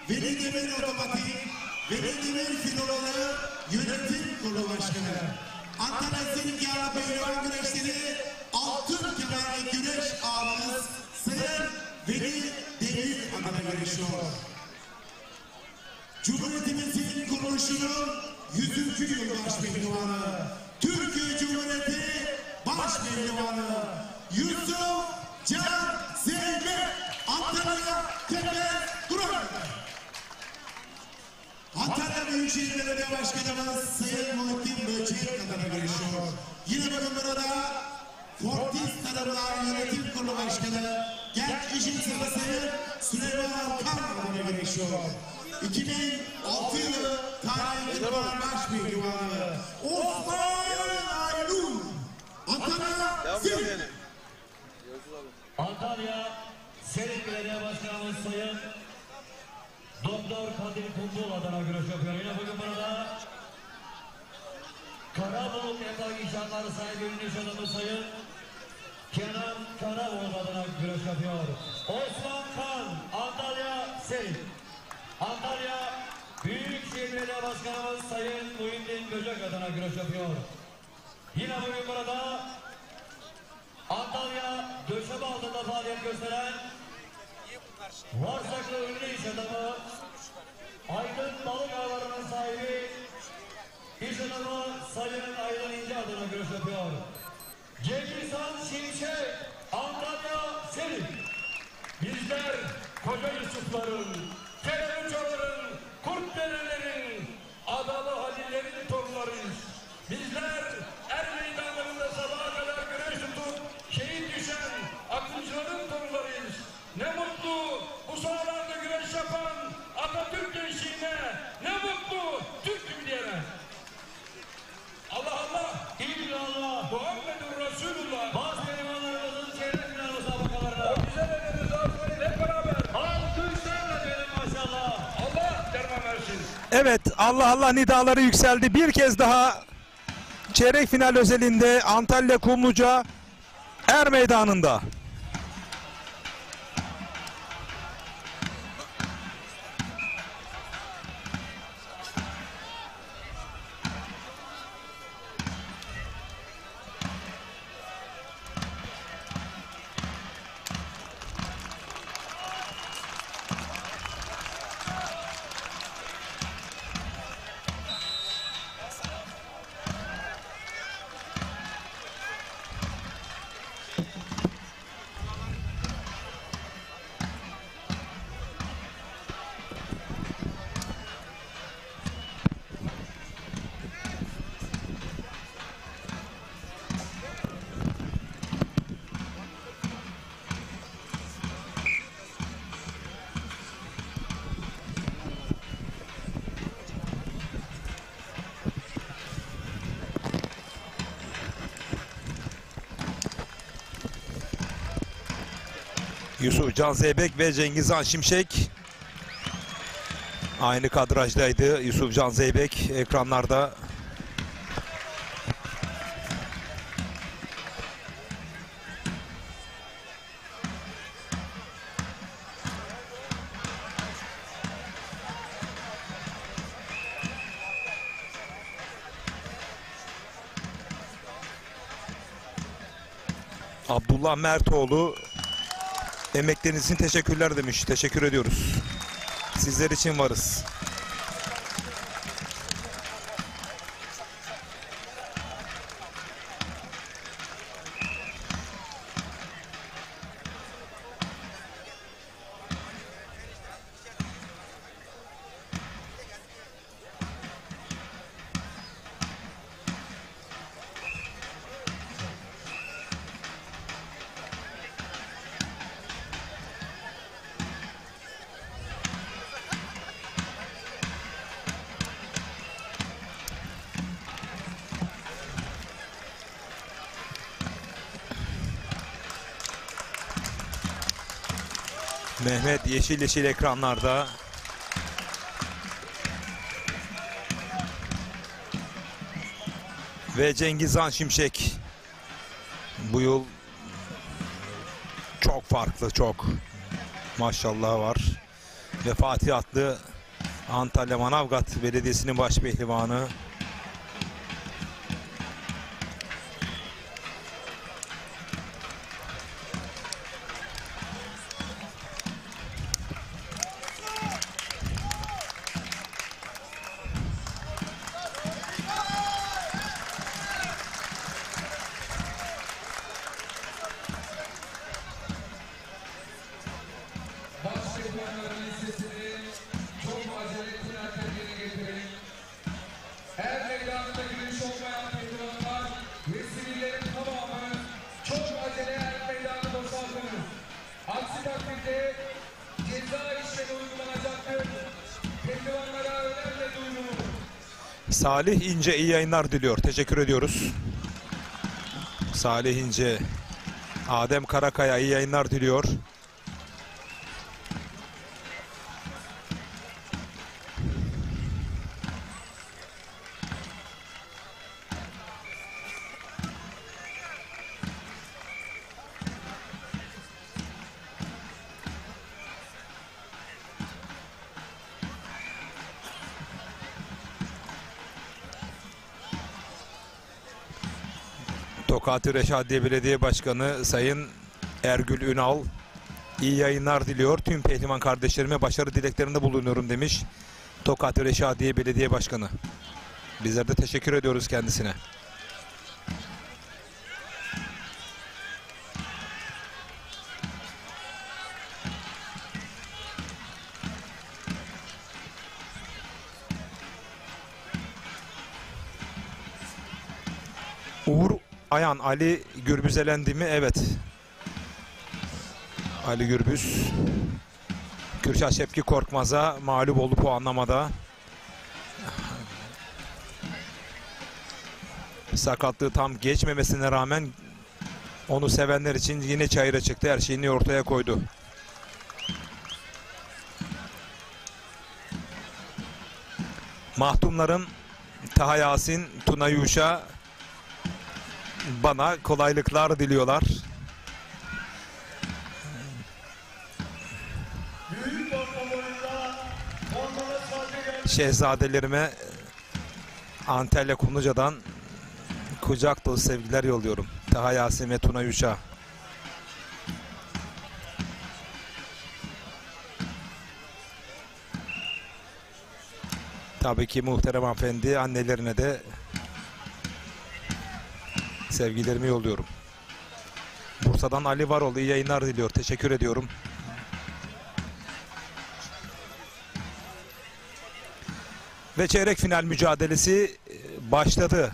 Veli Demir Otomatik, Veli Demir Filoları Yönetim Kurulu Başkanı. Antalya Senik Yağlı Pehlivan Güreşleri altın kemerli güreş ağamız Sayın Veli Demir adına güreşiyor. Cumhuriyetimizin kuruluşunun 100. yıl baş pehlivanı, Türkiye Cumhuriyeti baş pehlivanı Yusuf Can Zeybek, Antalya Tepez Duran. Antalya Büyükşehir Belediye Başkanımız Sayın Muhittin Böcek adına görüşüyor. Yine bugün burada Fortis Tarımlar Yönetim Kurulu Başkanı Genç İş İnsanı Sayın Süleyman Alkan adına görüşüyor. 2006 yılı tarihi baş pehlivanı Osman Aylun, Antalya Serik. Antalya Serik Belediye Başkanımız Sayın Doktor Kadir Kumbul adına güreş yapıyor. Yine bugün burada Karabulut Emlak İnşaatları sahibi ünlü iş adamı Sayın Kenan Karabulut adına güreş yapıyor. Osman Kan, Antalya Serik. Antalya Büyükşehir Belediye Başkanımız Sayın Muhittin Böcek adına güreş yapıyor. Yine bugün burada Antalya döşeme altında faaliyet gösteren Varsaklı ünlü iş adamı Aydın Balık Ağları'nın sahibi iş adamı Sayın Aydın İnce adına güreş yapıyor. Cengizhan Şimşek, Antalya Serik. Bizler Koca Yusufların, Keremçoların, Kurtderelerin, Adalı Halillerin torunlarıyız. Bizler er meydanlarında sabaha kadar güreş tutup şehit düşen akıncıların torunlarıyız. Ne mutlu bu sahalarda güreş yapan Atatürk gençliğine, ne mutlu Türk'üm diyene. Allah Allah, İllallah, Muhammedur Resulullah. Bazı pehlivanlarımızın çeyrek final müsabakalarına. O güzel ederiz aferin hep beraber. Alkışlarla diyelim maşallah. Allah derman versin. Evet, Allah Allah nidaları yükseldi. Bir kez daha çeyrek final özelinde Antalya Kumluca Er Meydanı'nda. Yusuf Can Zeybek ve Cengizhan Şimşek aynı kadrajdaydı. Yusuf Can Zeybek ekranlarda. Abdullah Mertoğlu emekleriniz için teşekkürler demiş. Teşekkür ediyoruz. Sizler için varız. Mehmet yeşil yeşil ekranlarda. Ve Cengizhan Şimşek. Bu yıl çok farklı, çok maşallah var. ve Fatih Atlı Antalya Manavgat Belediyesi'nin baş pehlivanı. Başpehlivanların listesini çok acele tünellerine getirin. Her meydanında giriş olmayan pehlivanlar ve sivillerin tamamı çok acele her meydanı boşaltınız. Aksi takdirde ceza işlemi uygulanacaktır. Pehlivanlara önemli duyurulur. Salih İnce iyi yayınlar diliyor. Teşekkür ediyoruz. Salih İnce, Adem Karakaya iyi yayınlar diliyor. Tokat Reşadiye Belediye Başkanı Sayın Ergül Ünal iyi yayınlar diliyor. Tüm pehlivan kardeşlerime başarı dileklerinde bulunuyorum demiş Tokat Reşadiye Belediye Başkanı. Bizler de teşekkür ediyoruz kendisine. Uğur Ayan, Ali Gürbüz elendi mi? Evet. Ali Gürbüz Kürşat Şevki Korkmaz'a mağlup oldu puanlamada. Sakatlığı tam geçmemesine rağmen onu sevenler için yine çayıra çıktı. Her şeyini ortaya koydu. Mahdumların Taha Yasin, Tuna Yuşa bana kolaylıklar diliyorlar. Şehzadelerime Antalya Kumluca'dan kucak dolu sevgiler yolluyorum. Taha Yasin ve Tuna Yuşa. Tabii ki muhterem hanımefendi annelerine de sevgilerimi yolluyorum. Bursa'dan Ali Varol iyi yayınlar diliyor. Teşekkür ediyorum. Ve çeyrek final mücadelesi başladı.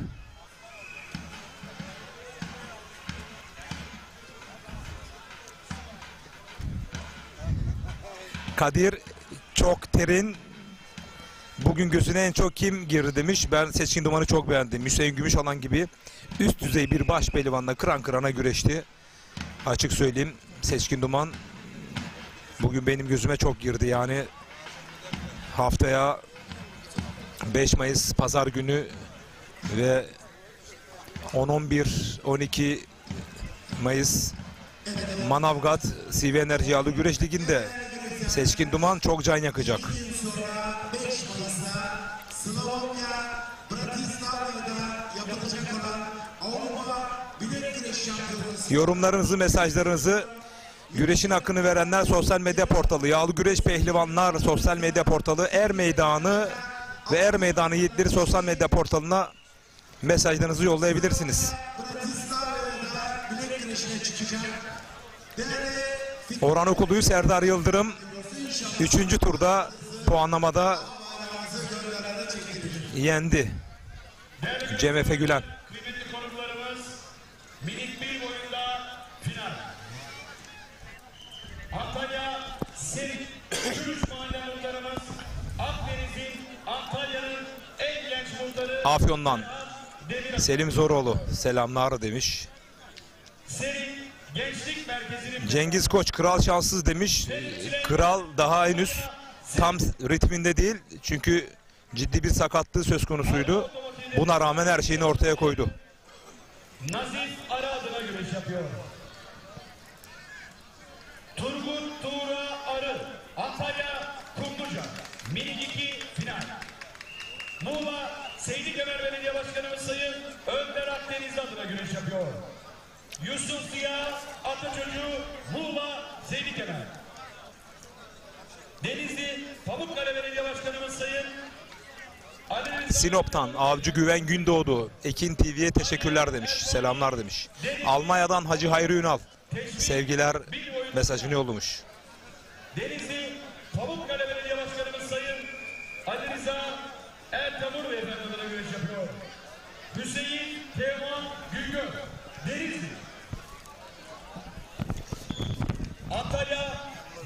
Kadir çok terin. Bugün gözüne en çok kim girdi demiş. Ben Seçkin Duman'ı çok beğendim. Hüseyin Gümüşalan gibi üst düzey bir baş pehlivanla kıran kırana güreşti. Açık söyleyeyim, Seçkin Duman bugün benim gözüme çok girdi. Yani haftaya 5 Mayıs Pazar günü ve 10-11-12 Mayıs Manavgat CV Enerji Yağlı Güreş Ligi'nde Seçkin Duman çok can yakacak. Sonra 5 Mayıs'ta Slovenya Bratislava'da yapılacak olan Avrupa Bilek Güreş Şampiyonası. Yorumlarınızı, mesajlarınızı güreşin hakkını verenler sosyal medya portalı Yağlı Güreş Pehlivanlar sosyal medya portalı Er Meydanı ve Er Meydanı Yiğitleri sosyal medya portalına mesajlarınızı yollayabilirsiniz. Bratislava'da bilek güreşine çıkacak. Orhan Okulu'yu Serdar Yıldırım 3. turda puanlamada yendi. Cem Efe Gülen. Kıymetli konuklarımız, minik bir boyunda final. Antalya Serik Gümüş Mahalle muhtarımız, Akdeniz'in, Antalya'nın en genç muhtarı Afyon'dan Selim Zoroğlu selamlar demiş. Serik Gençlik Merkezi'nin Cengiz Koç kral şanssız demiş. Kral daha henüz tam ritminde değil. Çünkü ciddi bir sakatlığı söz konusuydu. Buna rağmen her şeyini ortaya koydu. Nazif Arı adına güreş yapıyor. Turgut Tuğra Arı, Antalya Minik 2 final. Muğla Seydi Kemer Belediye Başkanımız Sayın Önder Akdeniz adına güreş yapıyor. Yusuf Ziya Ataçocuğu Muğla Seydi Kemer. Denizli Pamukkale Belediye Başkanımız Sayın Ali Rıza Sinop'tan Avcı Güven Gündoğdu. Ekin TV'ye teşekkürler demiş. Selamlar demiş. Almanya'dan Hacı Hayri Ünal. Sevgiler mesajını yollamış. Denizli Pamukkale Belediye Başkanımız Sayın Ali Rıza Ertamur Beyefendi adına güreş yapıyor. Hüseyin Teoman Güngör Denizli. Antalya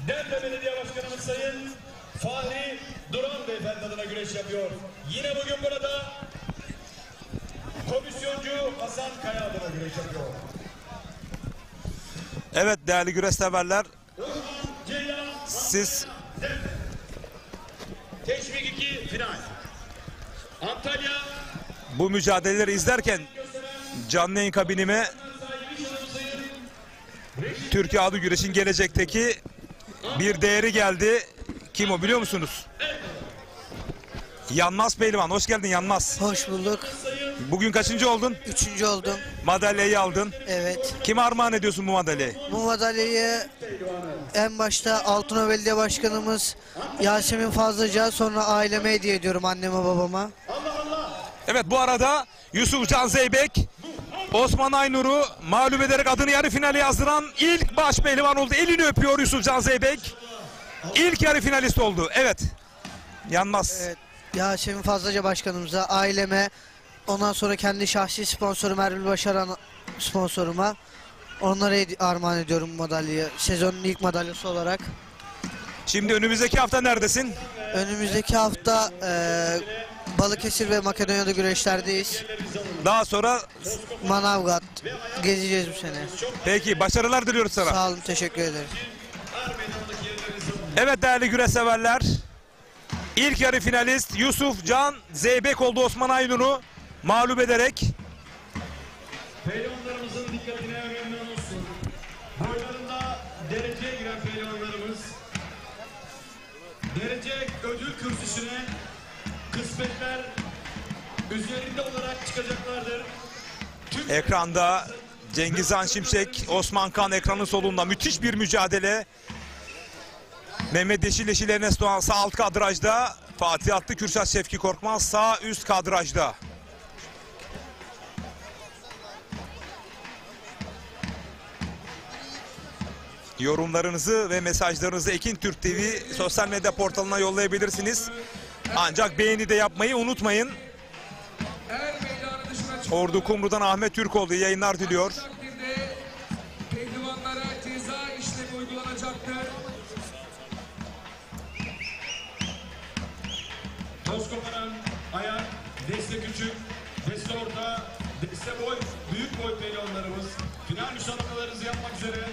Delta Belediye Başkanımız Sayın Fahri Duran Beyefendi adına güreş yapıyor. Yine bugün burada komisyoncu Hasan Kaya adına güreş yapıyor. Evet değerli güreş severler. Siz Teşvik 2 final. Antalya bu mücadeleleri izlerken canlı yayın kabinime Türkiye Adı Güreş'in gelecekteki bir değeri geldi. Kim o biliyor musunuz? Yanmaz Pehlivan. Hoş geldin Yanmaz. Hoş bulduk. Bugün kaçıncı oldun? 3. oldum. Madalyayı aldın. Evet. Kime armağan ediyorsun bu madalyayı? Bu madalyayı en başta Altınova Belediye Başkanımız Yasemin Fazlıca, sonra aileme hediye ediyorum, anneme babama. Evet bu arada Yusuf Can Zeybek Osman Aynur'u mağlup ederek adını yarı finale yazdıran ilk baş pehlivan oldu. Elini öpüyor Yusuf Can Zeybek. İlk yarı finalist oldu. Evet. Yanmaz. Evet. Yasemin Fazlıca Başkanımıza, aileme, ondan sonra kendi şahsi sponsorum Erbil Başaran sponsoruma, onlara armağan ediyorum bu madalyayı. Sezonun ilk madalyası olarak. Şimdi önümüzdeki hafta neredesin? Önümüzdeki hafta Balıkesir ve Makedonya'da güreşlerdeyiz. Daha sonra Manavgat gezeceğiz bu sene. peki başarılar diliyoruz sana. Sağ olun, teşekkür ederim. Evet değerli güreş severler. İlk yarı finalist Yusuf Can Zeybek oldu, Osman Aynur'u mağlup ederek. pehlivanlarımızın dikkatine önemli olsun. Boylarında dereceye giren pehlivanlarımız derece ödül kürsüsüne kısmetler üzerinde olarak çıkacaklardır. Ekranda Cengizhan Şimşek, Osman Kan ekranın solunda müthiş bir mücadele. Mehmet Yeşil, Yeşil Enes Doğan sağ alt kadrajda. Fatih Atlı, Kürşat Şevki Korkmaz sağ üst kadrajda. Yorumlarınızı ve mesajlarınızı Ekin Türk TV sosyal medya portalına yollayabilirsiniz. Ancak beğeni de yapmayı unutmayın. Er meydanı dışına çıkan Ordu Kumru'dan Ahmet Türkoğlu yayınlar diliyor. takdirde pehlivanlara ceza işlemi uygulanacaktır. Toz koparan ayak, deste küçük, deste orta, deste boy, büyük boy pehlivanlarımız final müsabakalarınızı yapmak üzere.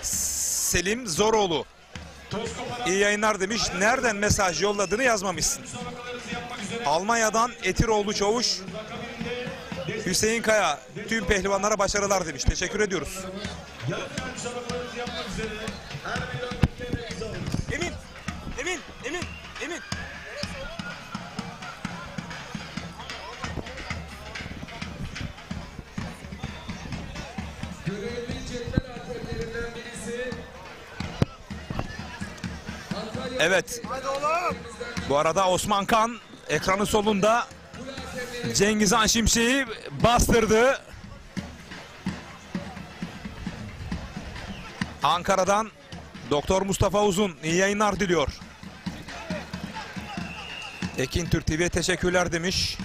Selim Zoroğlu Toz koparan iyi yayınlar demiş. Nereden mesaj yolladığını yazmamışsın. müsabakalarınızı yapmak üzere. Almanya'dan Etiroğlu Çavuş Hüseyin Kaya tüm pehlivanlara başarılar demiş. Teşekkür ediyoruz. Yarı final müsabakalarınızı yapmak üzere. Her meydandaki emrinizi alınız. Emin. Görevli cetvel arterlerinden birisi Antalya Evet. Bu arada Osman Kan ekranın solunda Cengizhan Şimşek'i bastırdı. Ankara'dan Doktor Mustafa Uzun iyi yayınlar diliyor. Ekin Türk TV'ye teşekkürler demiş.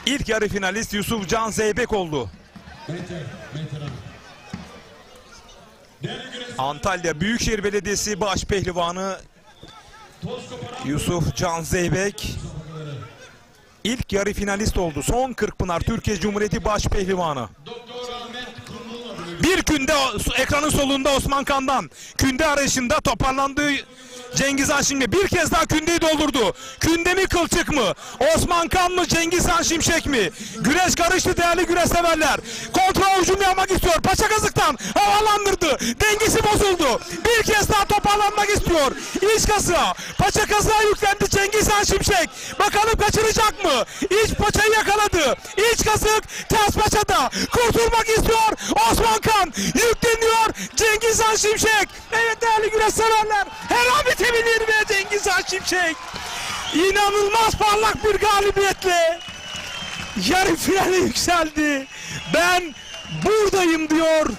İlk yarı finalist Yusuf Can Zeybek oldu. Antalya Büyükşehir Belediyesi baş pehlivanı Yusuf Can Zeybek ilk yarı finalist oldu. Son Kırkpınar Türkiye Cumhuriyeti baş pehlivanı. Doktor Ahmet Kumrul adına Bir künde ekranın solunda Osman Kan'dan. Künde arayışında toparlandığı Cengiz Han şimdi bir kez daha kündeyi doldurdu. Künde mi kılçık mı? Osman Kan mı Cengiz Han Şimşek mi? Güreş karıştı değerli güreş severler. Kontra hücum yapmak istiyor. Paça kazıktan havalandırdı. Dengesi bozuldu. Bir kez daha toparlanmak istiyor. İç kasığa. Paça kazığa yüklendi Cengiz Han Şimşek. Bakalım kaçıracak mı? İç paçayı yakaladı. İç kasık ters paçada. Kurtulmak istiyor. Osman Kan yükleniyor. Cengiz Han Şimşek. Evet değerli güreş severler. Her an bitebilir ve Cengiz Han Şimşek inanılmaz parlak bir galibiyetle yarı finale yükseldi. Ben buradayım diyor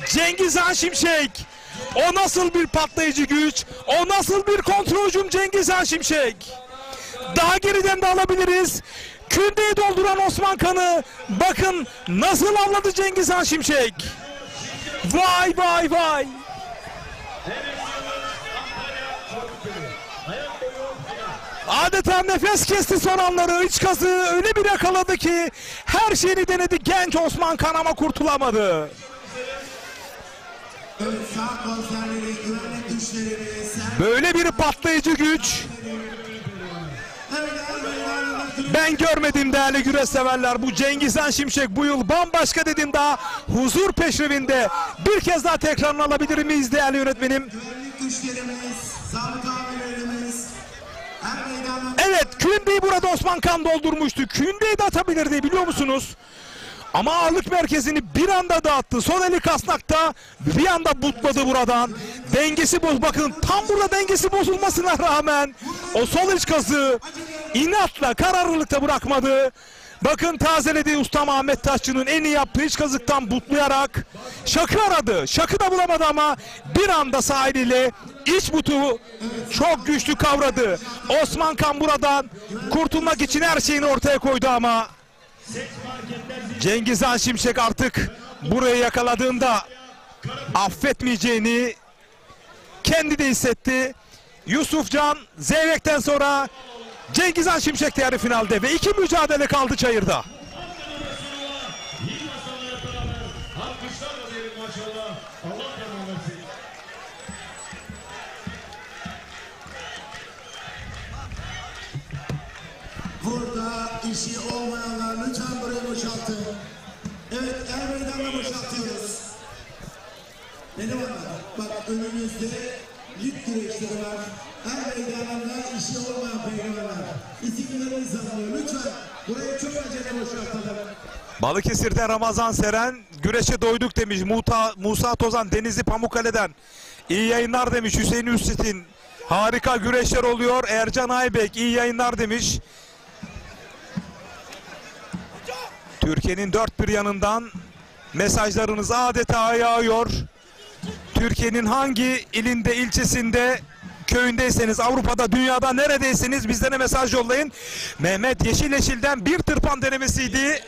Cengiz Han Şimşek. O nasıl bir patlayıcı güç, o nasıl bir kontrol hücum Cengiz Han Şimşek. Daha geriden de alabiliriz. Kündeyi dolduran Osman Kan'ı bakın nasıl avladı Cengiz Han Şimşek. Vay vay vay. Adeta nefes kesti son anları. İç kazığı öyle bir yakaladı ki her şeyini denedi genç Osman Kan ama kurtulamadı. Evet, sağ konserleri, güvenlik güçlerini, Böyle bir patlayıcı güç ben görmedim değerli güreş severler. Bu Cengiz Han Şimşek bu yıl bambaşka dedim, daha huzur peşrevinde. Bir kez daha tekrarını alabilir miyiz değerli yönetmenim? güvenlik güçlerimiz, zabıta amirlerimiz, her meydandan Evet, kündeyi burada Osman Kan doldurmuştu. Kündeyi de atabilirdi biliyor musunuz? Ama ağırlık merkezini bir anda dağıttı. Sol eli kasnakta bir anda butladı buradan. Dengesi bakın tam burada dengesi bozulmasına rağmen o sol iç kazığı inatla kararlılıkta bırakmadı. Bakın tazeledi ustam Ahmet Taşçı'nın en iyi yaptığı iç kazıktan butlayarak Şak'ı aradı. Şak'ı da bulamadı ama bir anda sağ eliyle iç butu çok güçlü kavradı. Osman Kan buradan kurtulmak için her şeyini ortaya koydu ama Cengiz Han Şimşek artık burayı yakaladığında affetmeyeceğini kendi de hissetti. Yusufcan Zeybek'ten sonra Cengiz Han Şimşek de yarı finalde ve iki mücadele kaldı çayırda. burada işi olmayanlar lütfen burayı boşaltın. Evet, el meydanına boşaltıyoruz. Benim onlar, bak önümüzde lig güreşleri var. El meydanında işi olmayan pehlivanlar. İsimlerimiz alınıyor. Lütfen burayı çok acele boşaltalım. Balıkesir'den Ramazan Seren güreşe doyduk demiş. Musa Tozan Denizli Pamukkale'den iyi yayınlar demiş. Hüseyin Üstit'in harika güreşler oluyor. Ercan Aybek iyi yayınlar demiş. Türkiye'nin dört bir yanından mesajlarınız adeta yağıyor. Türkiye'nin hangi ilinde, ilçesinde, köyündeyseniz, Avrupa'da, dünyada neredeyseniz bizlere mesaj yollayın. Mehmet Yeşileşil'den bir tırpan denemesiydi.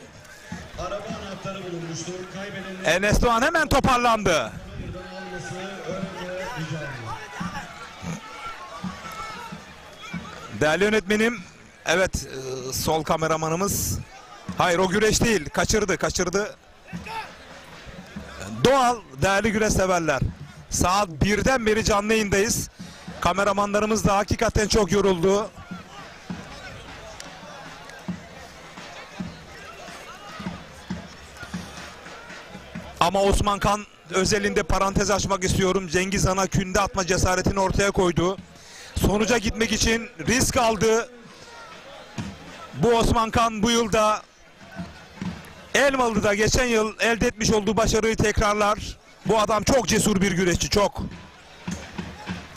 Araba anahtarı bulunmuştur. Kaybedenlerin Enes Doğan hemen toparlandı. alması önemli rica ediyorum. Değerli yönetmenim, evet sol kameramanımız, hayır o güreş değil, kaçırdı. Doğal değerli güreş severler. Saat 1'den beri canlı yayındayız. Kameramanlarımız da hakikaten çok yoruldu. Ama Osman Kan özelinde parantez açmak istiyorum. Cengiz Han'a künde atma cesaretini ortaya koydu. Sonuca gitmek için risk aldı. Bu Osman Kan bu yılda Elmalı'da geçen yıl elde etmiş olduğu başarıyı tekrarlar. Bu adam çok cesur bir güreşçi, çok.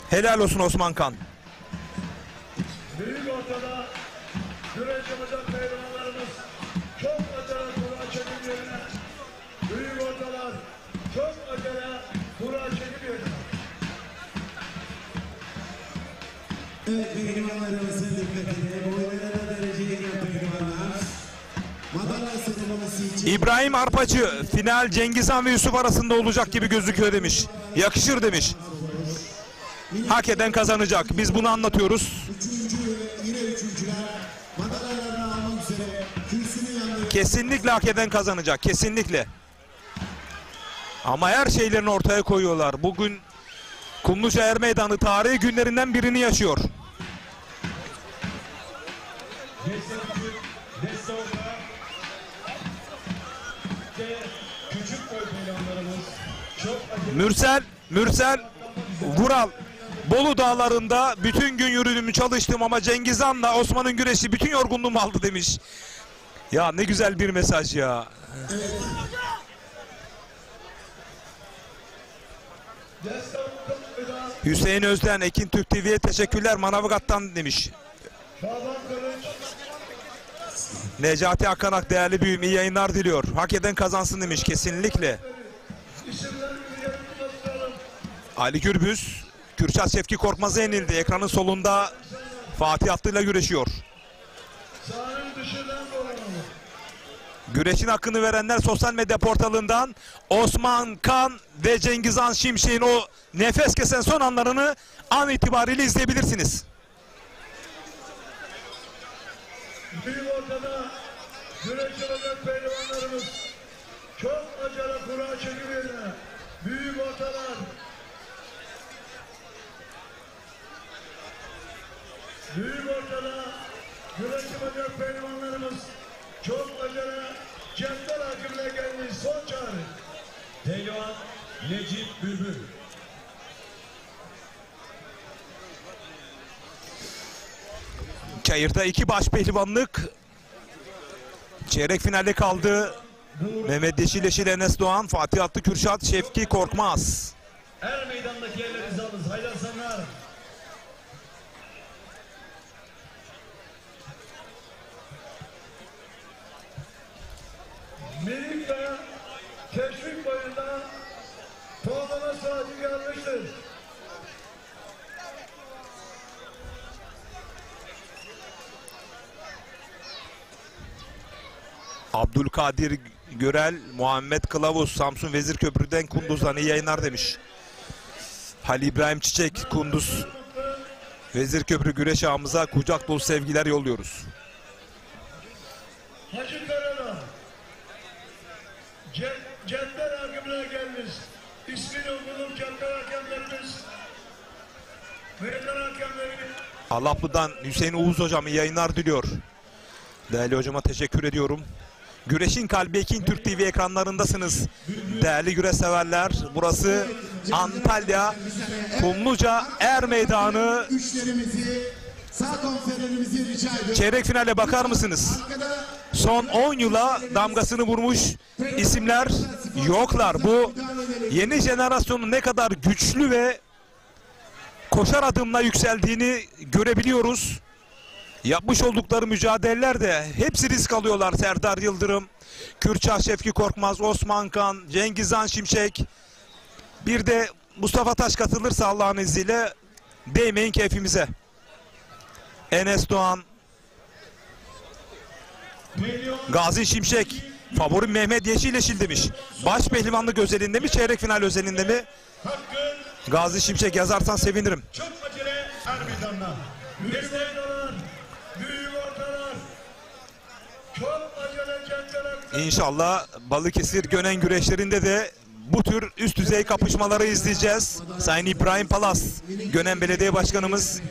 Helal olsun Osman Kan. Büyük ortada güreş yapacak pehlivanlarımız çok acele kura çekip yerine. Büyük ortalar çok acele kura çekip yerine. Evet, pehlivanlarımızın dikkatine, boylarına dereceye inen pehlivanlar. Madalya sıralaması için İbrahim Arpacı final Cengiz Han ve Yusuf arasında olacak gibi gözüküyor demiş. Yakışır demiş. Hak eden kazanacak. Biz bunu anlatıyoruz. yine üçüncüler madalyalarını almak üzere kürsünün yanında. Kesinlikle hak eden kazanacak. Kesinlikle. Ama her şeylerini ortaya koyuyorlar. Bugün Kumluca Er Meydanı tarihi günlerinden birini yaşıyor. Deste küçük, deste orta. Ve küçük boy pehlivanlarımız çok acı. Mürsel, Vural. Bolu dağlarında bütün gün yürüdüm çalıştım ama Cengiz Han'la Osman'ın güreşi bütün yorgunluğumu aldı demiş. Ya ne güzel bir mesaj ya. Hüseyin Özden, Ekin Türk TV'ye teşekkürler Manavgat'tan demiş. Necati Akanak değerli büyüğüm iyi yayınlar diliyor. Hak eden kazansın demiş kesinlikle. Ali Gürbüz, Kürşat Şevki Korkmaz'a yenildi. Ekranın solunda Fatih Atlı'yla güreşiyor. Güreşin hakkını verenler sosyal medya portalından Osman Kan ve Cengiz Han Şimşek'in o nefes kesen son anlarını an itibariyle izleyebilirsiniz. Büyük ortada güreş olacak pehlivanlarımız çok acele kura çekim yerine büyük ortalar büyük ortada güreş olacak pehlivanlarımız çok acele cetvel hakimle gelmiş son çağrı. Pehlivan Necip Bülbül. Çayır'da iki baş pehlivanlık çeyrek finale kaldı. Mehmet Yeşileşil, Enes Doğan, Fatih Atlı, Kürşat Şevki Korkmaz. Er meydandaki yerlerinizi alınız. Haydi aslanlar. Minik ve teşvik boyunda puanlama saati gelmiştir. Abdülkadir Görel, Muhammed Kılavuz, Samsun Vezirköprü'den Kunduz'dan iyi yayınlar demiş. Halil İbrahim Çiçek, Kunduz Vezirköprü güreş ağımıza kucak dolu sevgiler yolluyoruz. Hacı Karada cetvel hakimine gelmiş. İsmini okudum cetvel hakemlerimiz. Meydan hakemleri. Alaplı'dan Hüseyin Uğuz hocam iyi yayınlar diliyor. Değerli hocama teşekkür ediyorum. Güreşin kalbi Ekin Türk TV ekranlarındasınız. Değerli güreş severler. Burası Antalya Kumluca Er Meydanı. Güçlerimizi, sağ konferlerimizi rica ediyorum. Çeyrek finale bakar mısınız? Arkada Son 10 yıla damgasını vurmuş isimler yoklar. Bu yeni jenerasyonun ne kadar güçlü ve koşar adımla yükseldiğini görebiliyoruz. Yapmış oldukları mücadelelerde hepsi risk alıyorlar. Serdar Yıldırım, Kürşat Şevki Korkmaz, Osman Kan, Cengiz Han Şimşek. Bir de Mustafa Taş katılırsa Allah'ın izniyle değmeyin keyfimize. Enes Doğan, Gazi Şimşek, favorim Mehmet Yeşileşil demiş. Baş pehlivanlık özelinde mi, çeyrek final özelinde mi? Gazi Şimşek yazarsan sevinirim. Çok acele er meydanına. Büyük ortalar, büyük ortalar. Çok acele cetvel hakimine. İnşallah Balıkesir Gönen güreşlerinde de bu tür üst düzey kapışmaları izleyeceğiz. Sayın İbrahim Palas, Gönen Belediye Başkanımız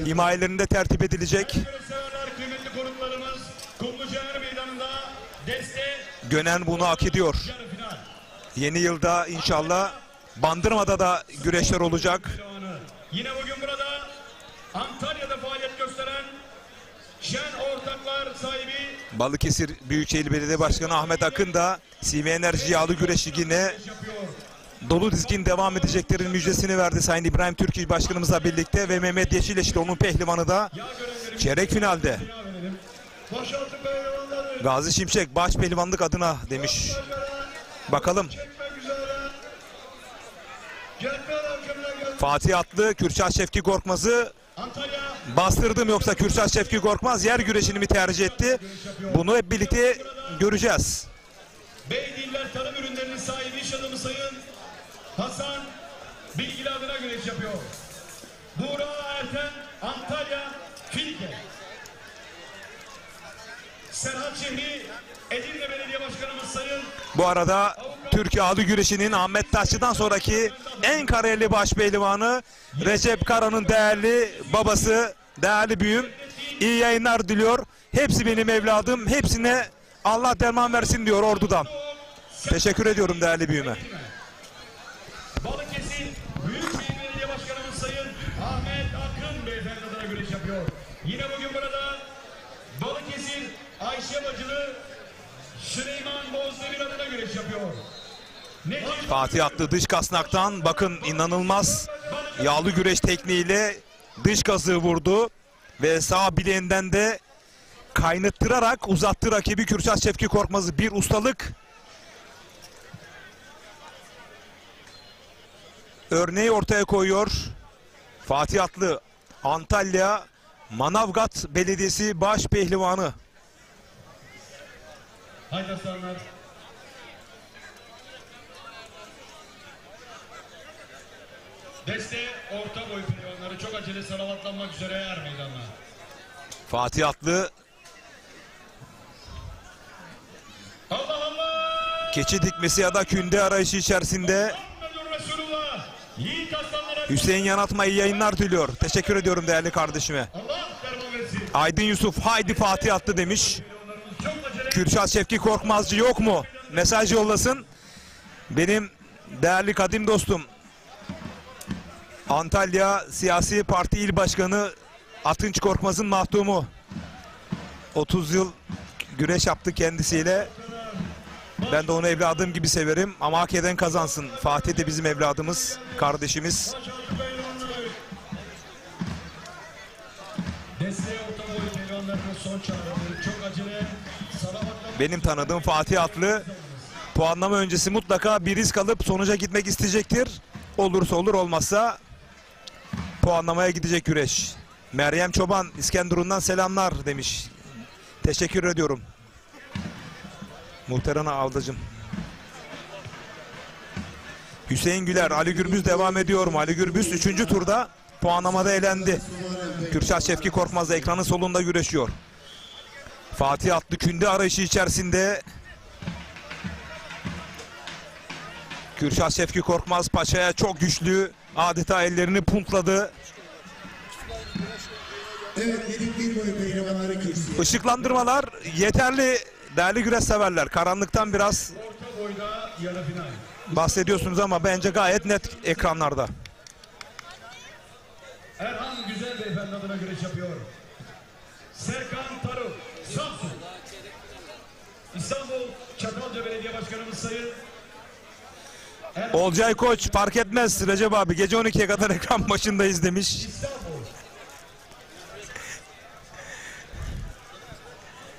himayelerinde tertip edilecek. Severler, kıymetli konuklarımız Kumluca Er Meydanı'nda deste Gönen bunu hak ediyor. yarı final. Yeni yılda inşallah Bandırma'da da güreşler olacak. Pehlivanı. Yine bugün burada Antalya'da faaliyet gösteren Şen Ortaklar sahibi Balıkesir Büyükşehir Belediye Başkanı Ahmet Akın da CV Enerji Yağlı Güreş Ligi'ne yapıyor. dolu dizgin devam edeceklerin müjdesini verdi Sayın İbrahim Türkiye Başkanımızla birlikte ve Mehmet Yeşileşil onun pehlivanı da çeyrek finalde. Boşaltı pehlivanları. Gazi Şimşek baş pehlivanlık adına demiş. Bakalım. Çekmek üzere. Cetvel hakimine gelmiş. Fatih Atlı, Kürşat Şevki Korkmaz'ı Antalya bastırdım yoksa Kürşat Şevki Korkmaz yer güreşini mi tercih etti? Bunu hep birlikte göreceğiz. Beydiller Tarım Ürünlerinin sahibi iş adamı Sayın Hasan Bilgili adına güreş yapıyor. Buğra Erten Antalya Filke. Serhat Şehri Edirne Belediye Başkanımız Sayın Bu arada Türkiye Adı Güreşi'nin Ahmet Taşçı'dan sonraki en kariyerli baş pehlivanı Recep Kara'nın değerli babası, değerli büyüğüm. İyi yayınlar diliyor. Hepsi benim evladım. Hepsine Allah derman versin diyor Ordu'dan. Teşekkür ediyorum değerli büyüğüme. Balıkesir Büyükşehir Belediye Başkanımız Sayın Ahmet Akın Beyefendi adına güreş yapıyor. Yine bugün burada Balıkesir Ayşe Bacılı Süleyman Bozdemir adına güreş yapıyor. Fatih attı dış kasnaktan. Bakın inanılmaz yağlı güreş tekniğiyle dış kazığı vurdu. Ve sağ bileğinden de kaynattırarak uzattı rakibi Kürşat Şevki Korkmaz'ı. Bir ustalık örneği ortaya koyuyor. Fatih Atlı, Antalya Manavgat Belediyesi baş pehlivanı. Haydi aslanlar. Deste orta boy pehlivanları çok acele salavatlanmak üzere er meydanına. Fatih Atlı Allah Allah! keçi dikmesi ya da künde arayışı içerisinde. Muhammedur Resulullah! Yiğit aslanlara Hüseyin Yanatma iyi yayınlar diliyor. Teşekkür ediyorum değerli kardeşime. Allah derman versin. Aydın Yusuf haydi Fatih Atlı demiş. Çok acele Kürşat Şevki Korkmazcı yok mu? Mesaj yollasın. Benim değerli kadim dostum Antalya Siyasi Parti İl Başkanı Atınç Korkmaz'ın mahtumu. 30 yıl güreş yaptı kendisiyle. Ben de onu evladım gibi severim ama hak eden kazansın. Fatih de bizim evladımız, kardeşimiz. Deste orta boy pehlivanlarının son çağrıları çok acele salavatlanmak. Benim tanıdığım Fatih Atlı puanlama öncesi mutlaka bir risk alıp sonuca gitmek isteyecektir. Olursa olur, olmazsa puanlamaya gidecek güreş. Meryem Çoban İskenderun'dan selamlar demiş. Teşekkür ediyorum. Muhterana Avdacım. Hüseyin Güler, Ali Gürbüz devam ediyorum. Ali Gürbüz 3. turda puanlamada elendi. Kürşat Şevki Korkmaz da ekranın solunda güreşiyor. Fatih Atlı künde arayışı içerisinde. Kürşat Şevki Korkmaz paçaya çok güçlü. Adeta ellerini puntladı. Evet, yedik bir boy pehlivanları kürsüye. Işıklandırmalar yeterli değerli güreş severler. Karanlıktan biraz Orta boyda yarı final. bahsediyorsunuz ama bence gayet net ekranlarda. Erhan Güzel Beyefendi adına güreş yapıyor. Serkan Tarım, Samsun. İstanbul Çatalca Belediye Başkanımız Sayın Olcay Koç fark etmez Recep abi, gece 12'ye kadar ekran başındayız demiş. İstanbul.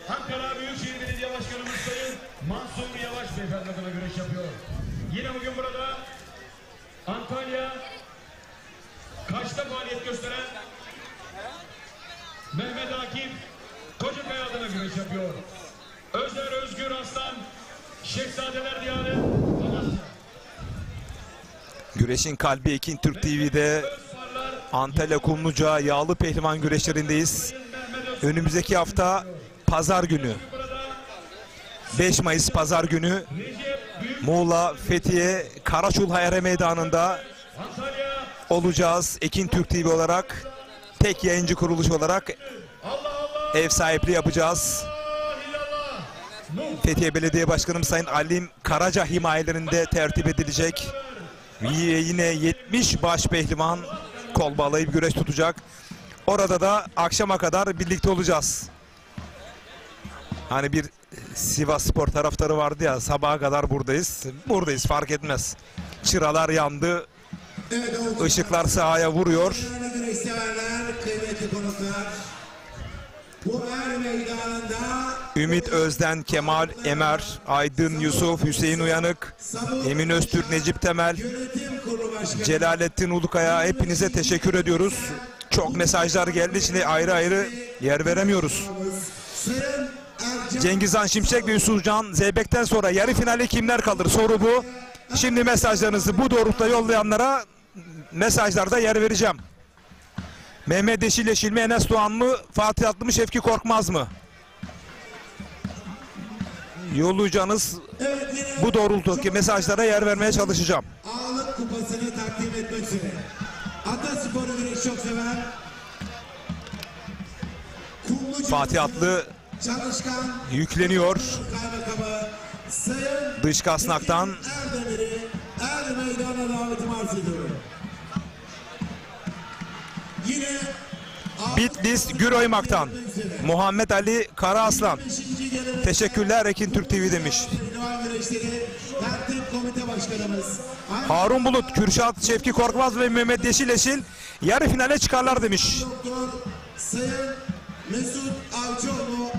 Ankara Büyükşehir Belediye Başkanımız Sayın Mansur Yavaş Beyefendi adına güreş yapıyor. Yine bugün burada Antalya Kaş'ta faaliyet gösteren Mehmet Akif Kocakaya adına güreş yapıyor. Özer Özgür Aslan Şehzadeler Diyarı Amasya. Güreşin kalbi Ekin Türk TV'de Özparlar Antalya Kumluca yağlı pehlivan güreşlerindeyiz. Önümüzdeki hafta pazar günü, 5 Mayıs pazar günü Recep Büyük Muğla, Fethiye, Karaçul Hayare Meydanı'nda Antalya olacağız. Ekin Türk TV olarak, tek yayıncı kuruluş olarak Allah Allah ev sahipliği yapacağız. illallah Nuh Fethiye Belediye Başkanım Sayın Alim Karaca himayelerinde tertip edilecek. Yine 70 baş pehlivan kol bağlayıp güreş tutacak. Orada da akşama kadar birlikte olacağız. Hani bir Sivas Spor taraftarı vardı ya, sabaha kadar buradayız. Buradayız, fark etmez. Çıralar yandı, Evet, o ışıklar sahaya vuruyor. güreş severler, kıymetli konuklar. Bu er meydanında Ümit Özden, Kemal Emer, Aydın Yusuf, Hüseyin Uyanık, Emin Öztürk, Necip Temel, Yönetim Kurulu Başkanı Celalettin Ulukaya, hepinize teşekkür ediyoruz. Çok mesajlar geldi, şimdi ayrı ayrı yer veremiyoruz. Sayın Ercan Cengizhan Şimşek ve Yusufcan Zeybek'ten sonra yarı finale kimler kalır soru bu. Şimdi mesajlarınızı bu doğrultuda yollayanlara mesajlarda yer vereceğim. Mehmet Yeşil Yeşil mi, Enes Doğan mı, Fatih Atlı mı, Şevki Korkmaz mı? yollayacağınız Evet, yine bu doğrultudaki mesajlara yer vermeye çalışacağım. ağırlık kupasını takdim etmek üzere. Atasporu güreş çok sever. Kumluca Fatih Atlı çalışkan yükleniyor. kaymakamı Sayın Dış kasnaktan Erdemir'i meydana davetimi arz ediyorum. Yine Bitlis Güroymak'tan Muhammed Ali Karaaslan. 5. gelen Teşekkürler Ekin Türk TV demiş. Pehlivan güreşleri tertip komite başkanımız Harun Bulut, Kürşat Şevki Korkmaz ve Mehmet Yeşileşil yarı finale çıkarlar demiş. Doktor Sayın Mesut Avcıoğlu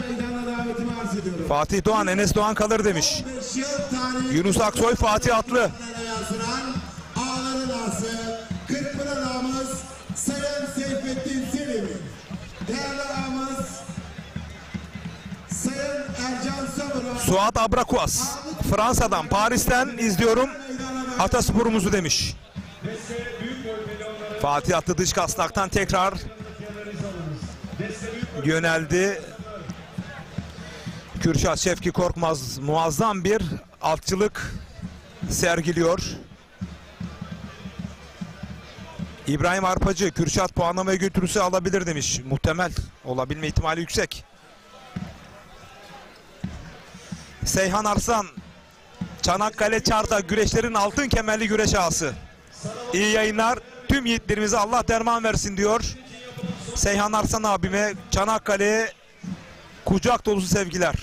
meydana davetimi arz ediyorum. Fatih Doğan, Enes Doğan kalır demiş. 5 yıl tarihi Yunus Aksoy, Fatih Atlı. yazılan ağların ağası Kırkpınar ağamız Sayın Seyfettin Selim. Değerli ağamız Sayın Ercan Samur'a Suat Abrakuas, Fransa'dan, Paris'ten izliyorum Atasporumuzu demiş. Fatih Atlı dış kasnaktan tekrar yöneldi. Kürşat Şevki Korkmaz muazzam bir altçılık sergiliyor. İbrahim Arpacı, Kürşat puanlamaya götürürse alabilir demiş. Muhtemel olabilme ihtimali yüksek. Seyhan Arslan, Çanakkale Çarda güreşlerin altın kemerli güreş ağası. İyi yayınlar. Tüm yiğitlerimize Allah derman versin diyor. Seyhan Arslan abime Çanakkale'ye kucak dolusu sevgiler.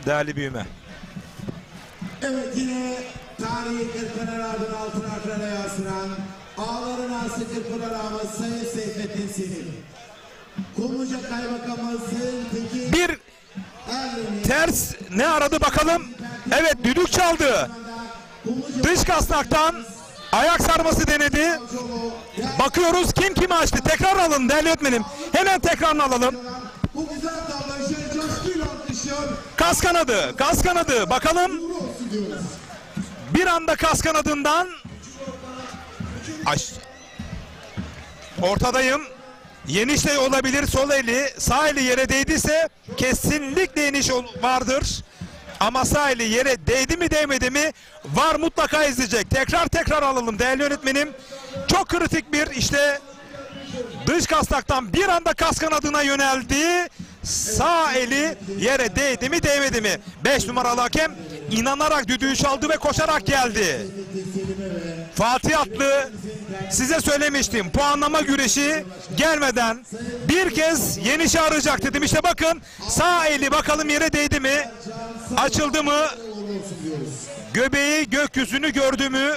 Değerli büyüme. evet yine tarihi Kırkpınar ağının altın harflerle yazılan ağların ağası Kırkpınar ağamız Sayın Seyfettin Selim. Kumluca Kaymakamı Sayın Tekin Bir Erdemir'i ters ne aradı bakalım. Evet, düdük çaldı. Dış kasnaktan ayak sarması denedi. Bakıyoruz kim kimi açtı. Tekrar alın değerli öğretmenim. Hemen tekrarını alalım. bu güzel tablayı coşkuyla alkışlıyor. Kas kanadı, kas kanadı. Bakalım. Bir anda kas kanadından ortadayım. Yeniş de olabilir. Sol eli, sağ eli yere değdiyse kesinlikle yeniş vardır. Ama sağ eli yere değdi mi değmedi mi var, mutlaka izleyecek. Tekrar alalım değerli yönetmenim. Çok kritik bir işte dış kasnaktan bir anda kas kanadına yöneldi. Sağ eli yere değdi mi değmedi mi? 5 numaralı hakem inanarak düdüğü çaldı ve koşarak geldi. Fatih Atlı, size söylemiştim, puanlama güreşi gelmeden bir kez yenişi arayacak dedim. İşte bakın, sağ eli bakalım yere değdi mi? Açıldı mı? Göbeği gökyüzünü gördü mü?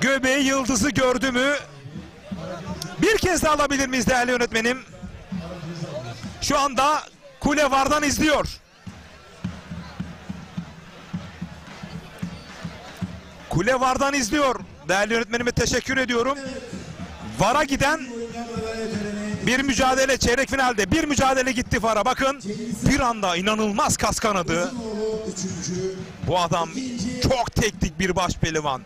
Göbeği yıldızı gördü mü? Bir kez daha alabilir miyiz değerli yönetmenim? Şu anda Kule VAR'dan izliyor. Kule VAR'dan izliyor. Değerli yönetmenime teşekkür ediyorum. VAR'a giden bir mücadele, çeyrek finalde bir mücadele gitti VAR'a. Bakın, bir anda inanılmaz kas kanadı. Bu adam çok teknik bir baş pehlivan.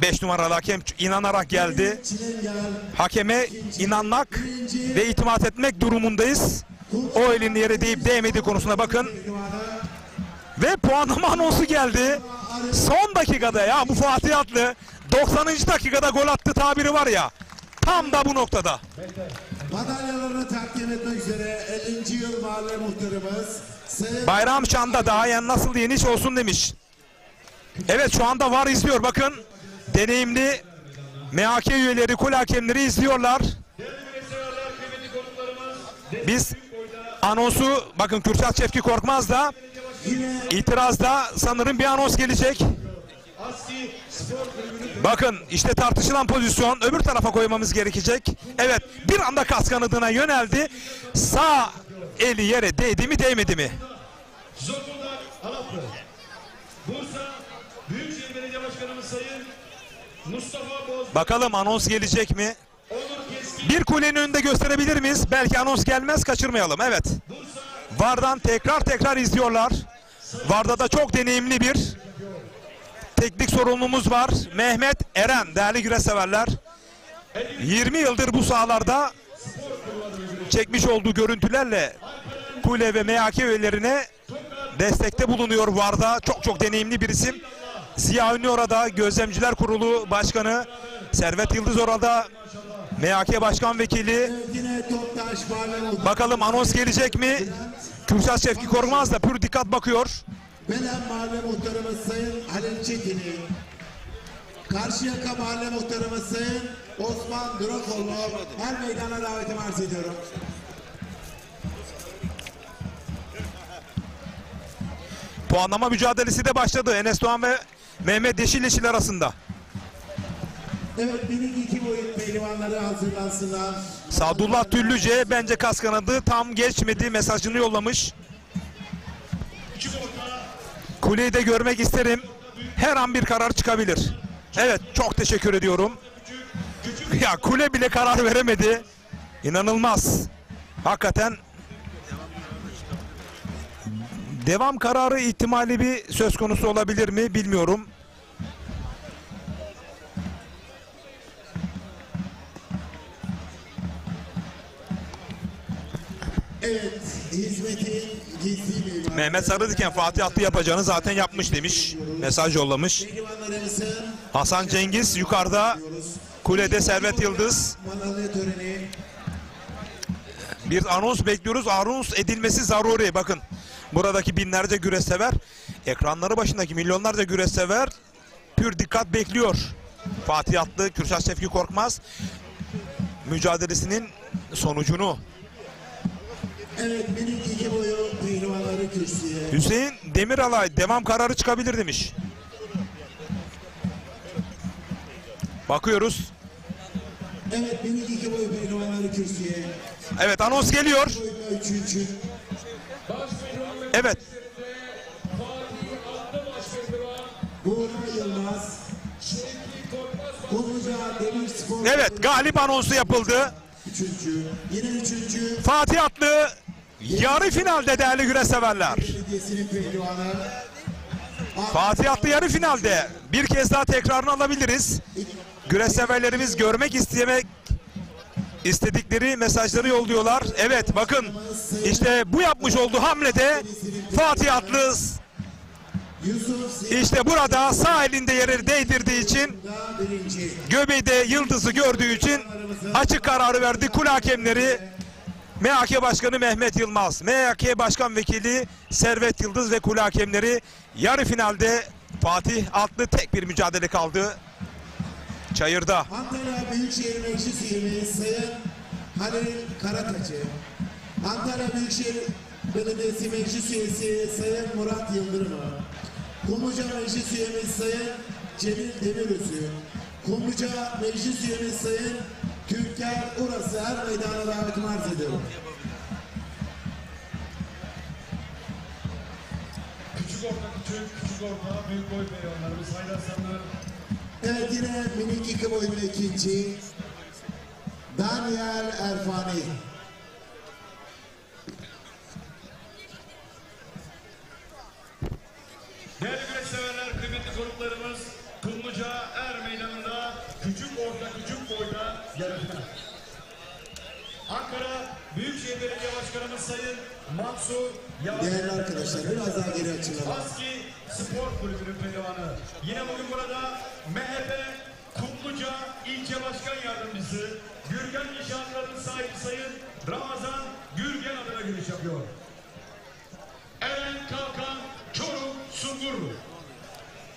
5 numaralı hakem inanarak geldi. Hakeme inanmak ve itimat etmek durumundayız. O elin yere değip değmediği konusuna bakın. Ve puanlama anonsu geldi. Son dakikada, ya bu Fatih Atlı 90. dakikada gol attı tabiri var ya. Tam da bu noktada. Madalyalarını takdim etmek üzere 50. yıl mahalle muhtarımız Sayın Bayram Şan'da daha yani nasıl yeniş olsun demiş. Evet, şu anda VAR izliyor. Bakın, deneyimli MHK üyeleri, kul hakemleri izliyorlar. Biz anonsu, bakın Kürşat Şevki Korkmaz da itirazda, sanırım bir anons gelecek. Bakın işte tartışılan pozisyon, öbür tarafa koymamız gerekecek. Evet, bir anda kas kanadına yöneldi. Sağ eli yere değdi mi değmedi mi? Zonguldak Alaplı, Bursa Büyükşehir Belediye Başkanımız Sayın Mustafa Boz, Bakalım anons gelecek mi? Onur Keskin, Bir kulenin önünde gösterebilir miyiz? Belki anons gelmez, kaçırmayalım. Evet. VAR'dan tekrar izliyorlar. VAR'da da çok deneyimli bir teknik sorumlumuz var. Mehmet Eren, değerli güreş severler. 20 yıldır bu sahalarda çekmiş olduğu görüntülerle Kule ve MHK üyelerine destekte bulunuyor Varda. Çok deneyimli bir isim. Ziya Ünlü orada, Gözlemciler Kurulu Başkanı. Servet Yıldız orada, MHK Başkan Vekili. Yine Toptaş Mahalle Bakalım anons gelecek mi? Kürşat Şevki Korkmaz da pür dikkat bakıyor. Belen Mahalle Muhtarımız Sayın Halil Çetin'i, Karşıyaka Mahalle Muhtarımız Sayın Osman Durakoğlu her meydana davetimi arz ediyorum. Puanlama mücadelesi de başladı. Enes Doğan ve Mehmet Yeşilleşil arasında. Evet, minik iki boyut pehlivanları hazırlansınlar. Sadullah Tüllüce bence kas kanadı tam geçmedi mesajını yollamış. Kuleyi de görmek isterim. Her an bir karar çıkabilir. Evet, çok teşekkür ediyorum. Ya kule bile karar veremedi. İnanılmaz. Hakikaten devam kararı ihtimali bir söz konusu olabilir mi bilmiyorum. Evet, hizmetin gizli bir Mehmet Sarıdiken Fatih Atlı yapacağını zaten yapmış demiş. Mesaj yollamış. pehlivanlarımızın Hasan Cengiz yukarıda. Kulede Servet Yıldız. madalya töreni. Bir anons bekliyoruz. Anons edilmesi zaruri. Bakın buradaki binlerce güreşsever, ekranları başındaki milyonlarca güreşsever pür dikkat bekliyor. Fatih Atlı, Kürşat Şevki Korkmaz mücadelesinin sonucunu. Evet, minik iki boyu pehlivanları kürsüye. Hüseyin Demiralay devam kararı çıkabilir demiş. Bakıyoruz. Evet, minik iki boyu pehlivanları kürsüye. Evet, anons geliyor. Boyutla üçüncü. Evet. Buğra Yılmaz. Konuca Demirspor. Evet, galip anonsu yapıldı. Üçüncü. Yine üçüncü. Fatih Atlı yarı finalde değerli güreşseverler. Belediyesinin pehlivanı. Fatih Atlı yarı finalde. Bir kez daha tekrarını alabiliriz. Güreşseverlerimiz görmek istedikleri mesajları yolluyorlar. Evet, bakın işte bu yapmış olduğu hamlede Fatih Atlı Yusuf işte burada sağ elinde yere değdirdiği için Ziya'da birinci. göbeğde yıldızı gördüğü için açık kararı verdi. Kule hakemleri MHK Başkanı Mehmet Yılmaz, MHK Başkan Vekili Servet Yıldız ve kule hakemleri yarı finalde Fatih Atlı tek bir mücadele kaldı. Çayırda. Antalya Büyükşehir Meclis Üyemiz Sayın Halil Karataçı. Antalya Büyükşehir Belediyesi Meclis Üyesi Sayın Murat Yıldırım'a. Kumluca Meclis Üyemiz Sayın Cemil Demirözü. Kumluca Meclis Üyemiz Sayın Türker Urası her meydana davetimi arz ediyorum. Küçük orta, büyük boy pehlivanlarımız Haydar Sanlar. Evet, yine minik iki boyutlu ikinci Daniel Erfani. Değerli güreşseverler, kıymetli konuklarımız, Kumluca Er Meydanı'nda küçük boyda yarı final. Ankara Büyükşehir Belediye Başkanımız Sayın Mansur Değerli arkadaşlar, biraz daha geri açılalım. Aski Spor Kulübü'nün pehlivanı. Yine bugün burada MHP Kumluca İlçe Başkan Yardımcısı Gürgen Nişanlı'nın sahibi Sayın Ramazan Gürgen adına güreş yapıyor. Eren Kalkan Çorum Sungurlu.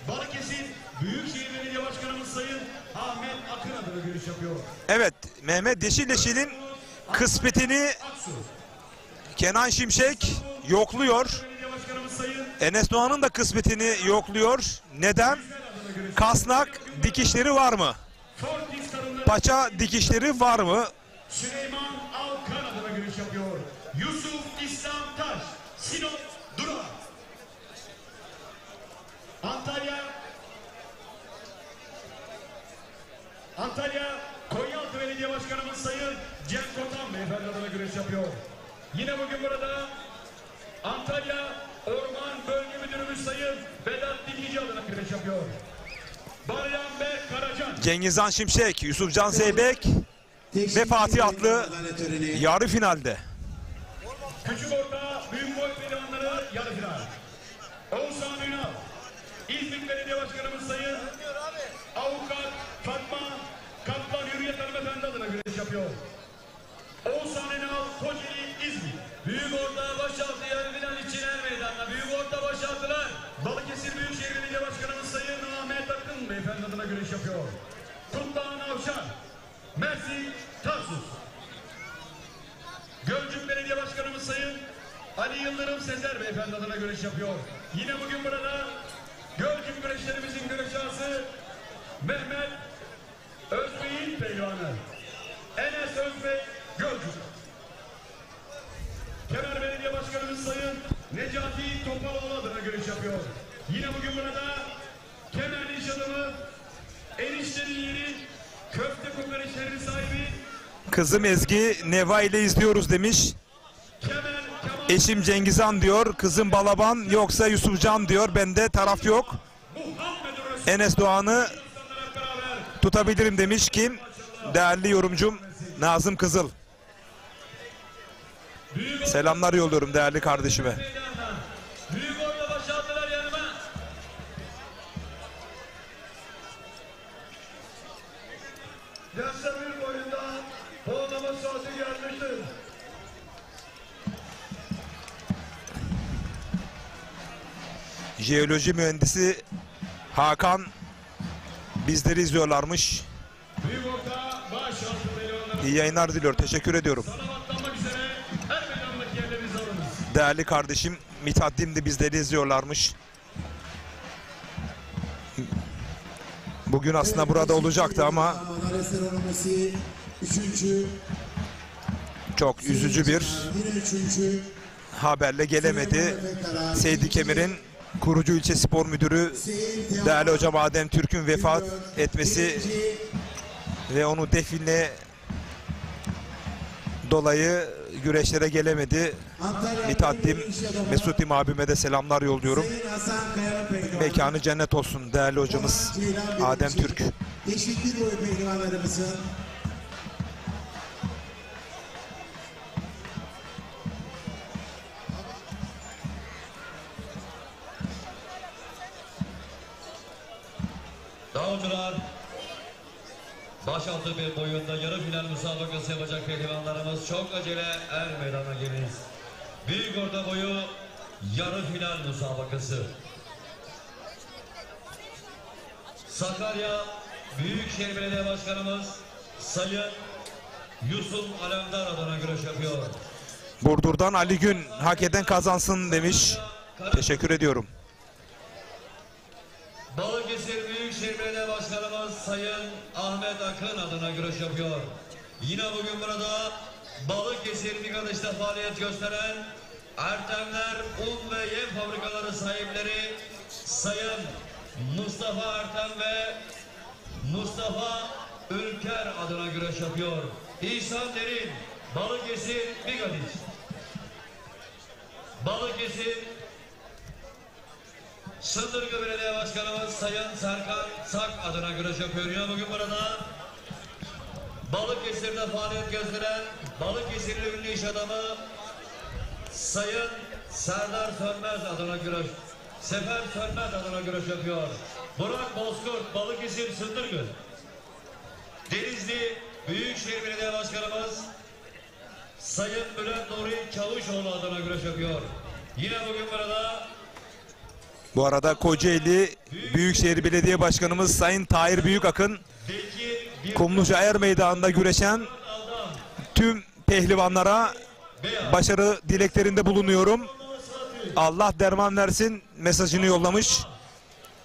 Balıkesir Büyükşehir Belediye Başkanımız Sayın Ahmet Akın adına güreş yapıyor. Evet, Mehmet Yeşilleşil'in kısmetini Aksu. Kenan Şimşek yokluyor. Belediye Başkanımız Sayın Enes Doğan'ın da kısmetini yokluyor. Neden? Kasnak dikişleri var mı? Fortis Kadınları Paça dikişleri var mı? Süleyman Alkan adına güreş yapıyor. Yusuf İslam Taş, Sinop Dura. Antalya Konyaaltı Belediye Başkanımız Sayın Cem Kotan Beyefendi adına güreş yapıyor. Yine bugün burada Antalya Orman Bölge Müdürümüz Sayın Vedat Dikici adına güreş yapıyor. Baryan Berk Karacan. Cengizhan Şimşek, Yusufcan Zeybek ve Fatih Atlı yarı finalde. Küçük orta yapıyor. Oğuzhan Enal, Kocaeli, İzmir. Büyük Orta Başaltı yarı final için er meydanına. Büyük Orta Başaltılar. Balıkesir Büyükşehir Belediye Başkanımız Sayın Ahmet Akın beyefendi adına güreş yapıyor. Tuntağan Avşar, Mersin, Tarsus. Gölcük Belediye Başkanımız Sayın Ali Yıldırım Sezer beyefendi adına güreş yapıyor. Yine bugün burada Gölcük güreşlerimizin güreş ağası Mehmet Özbey'in pehlivanı Enes Özbey Gölcük. Kemer Belediye Başkanımız Sayın Necati Topaloğlu adına güreş yapıyor. Yine bugün burada Kemer iş adamı eniştenin yeri köfte kokoreçlerinin sahibi Kızım Ezgi Neva ile izliyoruz demiş. Kemer Kemal Eşim Cengizhan diyor. Kızım Balaban yoksa Yusufcan diyor. Bende taraf yok. Muhammed Resul Enes Doğan'ı hep beraber tutabilirim demiş. Kim? Değerli yorumcum Nazım Kızıl. Büyük Selamlar yolluyorum değerli kardeşime. Meydandan Büyük Orta Başaltılar yanıma. Gençler bir boyunda puanlama saati gelmiştir. Jeoloji mühendisi Hakan bizleri izliyorlarmış. Büyük Orta Başaltı pehlivanları İyi yayınlar diliyor. Teşekkür ediyorum. salavatlanmak üzere her meydandaki yerlerinizi alınız. Değerli kardeşim Mithattin de bizleri izliyorlarmış. Bugün aslında burada olacaktı ama Madalya seremonisi 3. çok üzücü bir Yine 3. haberle gelemedi. Seydi Kemir'in kurucu ilçe spor müdürü değerli hocam Adem Türk'ün vefat etmesi ve onu define dolayı güreşlere gelemedi. Mithattin Mesutim abime de selamlar yolluyorum. Hasan Kaya'nın pehlivanı. Mekanı cennet olsun değerli hocamız Adem Türk. Eşit bir boy pehlivanlarımızın Davulcular, başaltı bir boyunda yarı final müsabakası yapacak pehlivanlarımız çok acele er meydana geliniz. Büyük orta boyu yarı final müsabakası. Sakarya Büyükşehir Belediye Başkanımız Sayın Yusuf Alemdar adına güreş yapıyor. Burdur'dan Ali Gün hak eden kazansın demiş. Teşekkür ediyorum. Balıkesir Büyükşehir Belediye Başkanımız Sayın Ahmet Akın adına güreş yapıyor. Yine bugün burada Balıkesir Bigadış'ta faaliyet gösteren Ertemler Un ve Yem Fabrikaları sahipleri Sayın Mustafa Ertem ve Mustafa Ülker adına güreş yapıyor. İhsan Derin, Balıkesir Bigadiş. Balıkesir Sındırgı Belediye Başkanımız Sayın Serkan Sak adına güreş yapıyor. Yine bugün burada Balıkesir'de faaliyet gösteren Balıkesirli ünlü iş adamı Sayın Serdar Sönmez adına güreş, Sefer Sönmez adına güreş yapıyor. Burak Bozkurt, Balıkesir Sındırgı. Denizli Büyükşehir Belediye Başkanımız Sayın Bülent Nuri Çavuşoğlu adına güreş yapıyor. Yine bugün burada Bu arada Kocaeli Büyükşehir Belediye Başkanımız Sayın Tahir Büyükakın Kumluca Er Meydanı'nda güreşen tüm pehlivanlara başarı dileklerinde bulunuyorum. Allah derman versin mesajını yollamış.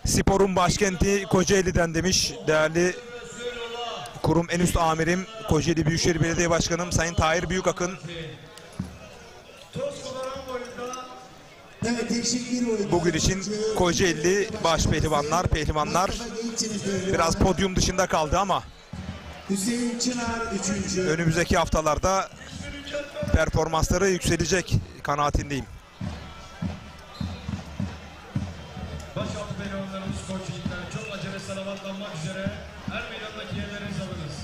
Sporun başkenti Kocaeli'den demiş değerli kurum en üst amirim Kocaeli Büyükşehir Belediye Başkanım Sayın Tahir Büyükakın. evet eşit bir boy. Bugün için Kocaeli baş pehlivanlar biraz podyum dışında kaldı ama Hüseyin Çınar 3. önümüzdeki haftalarda performansları yükselecek kanaatindeyim. Başaltı pehlivanlarımız Kocaeli'den çok acele salavatlanmak üzere her meydandaki yerlerinizi alınız.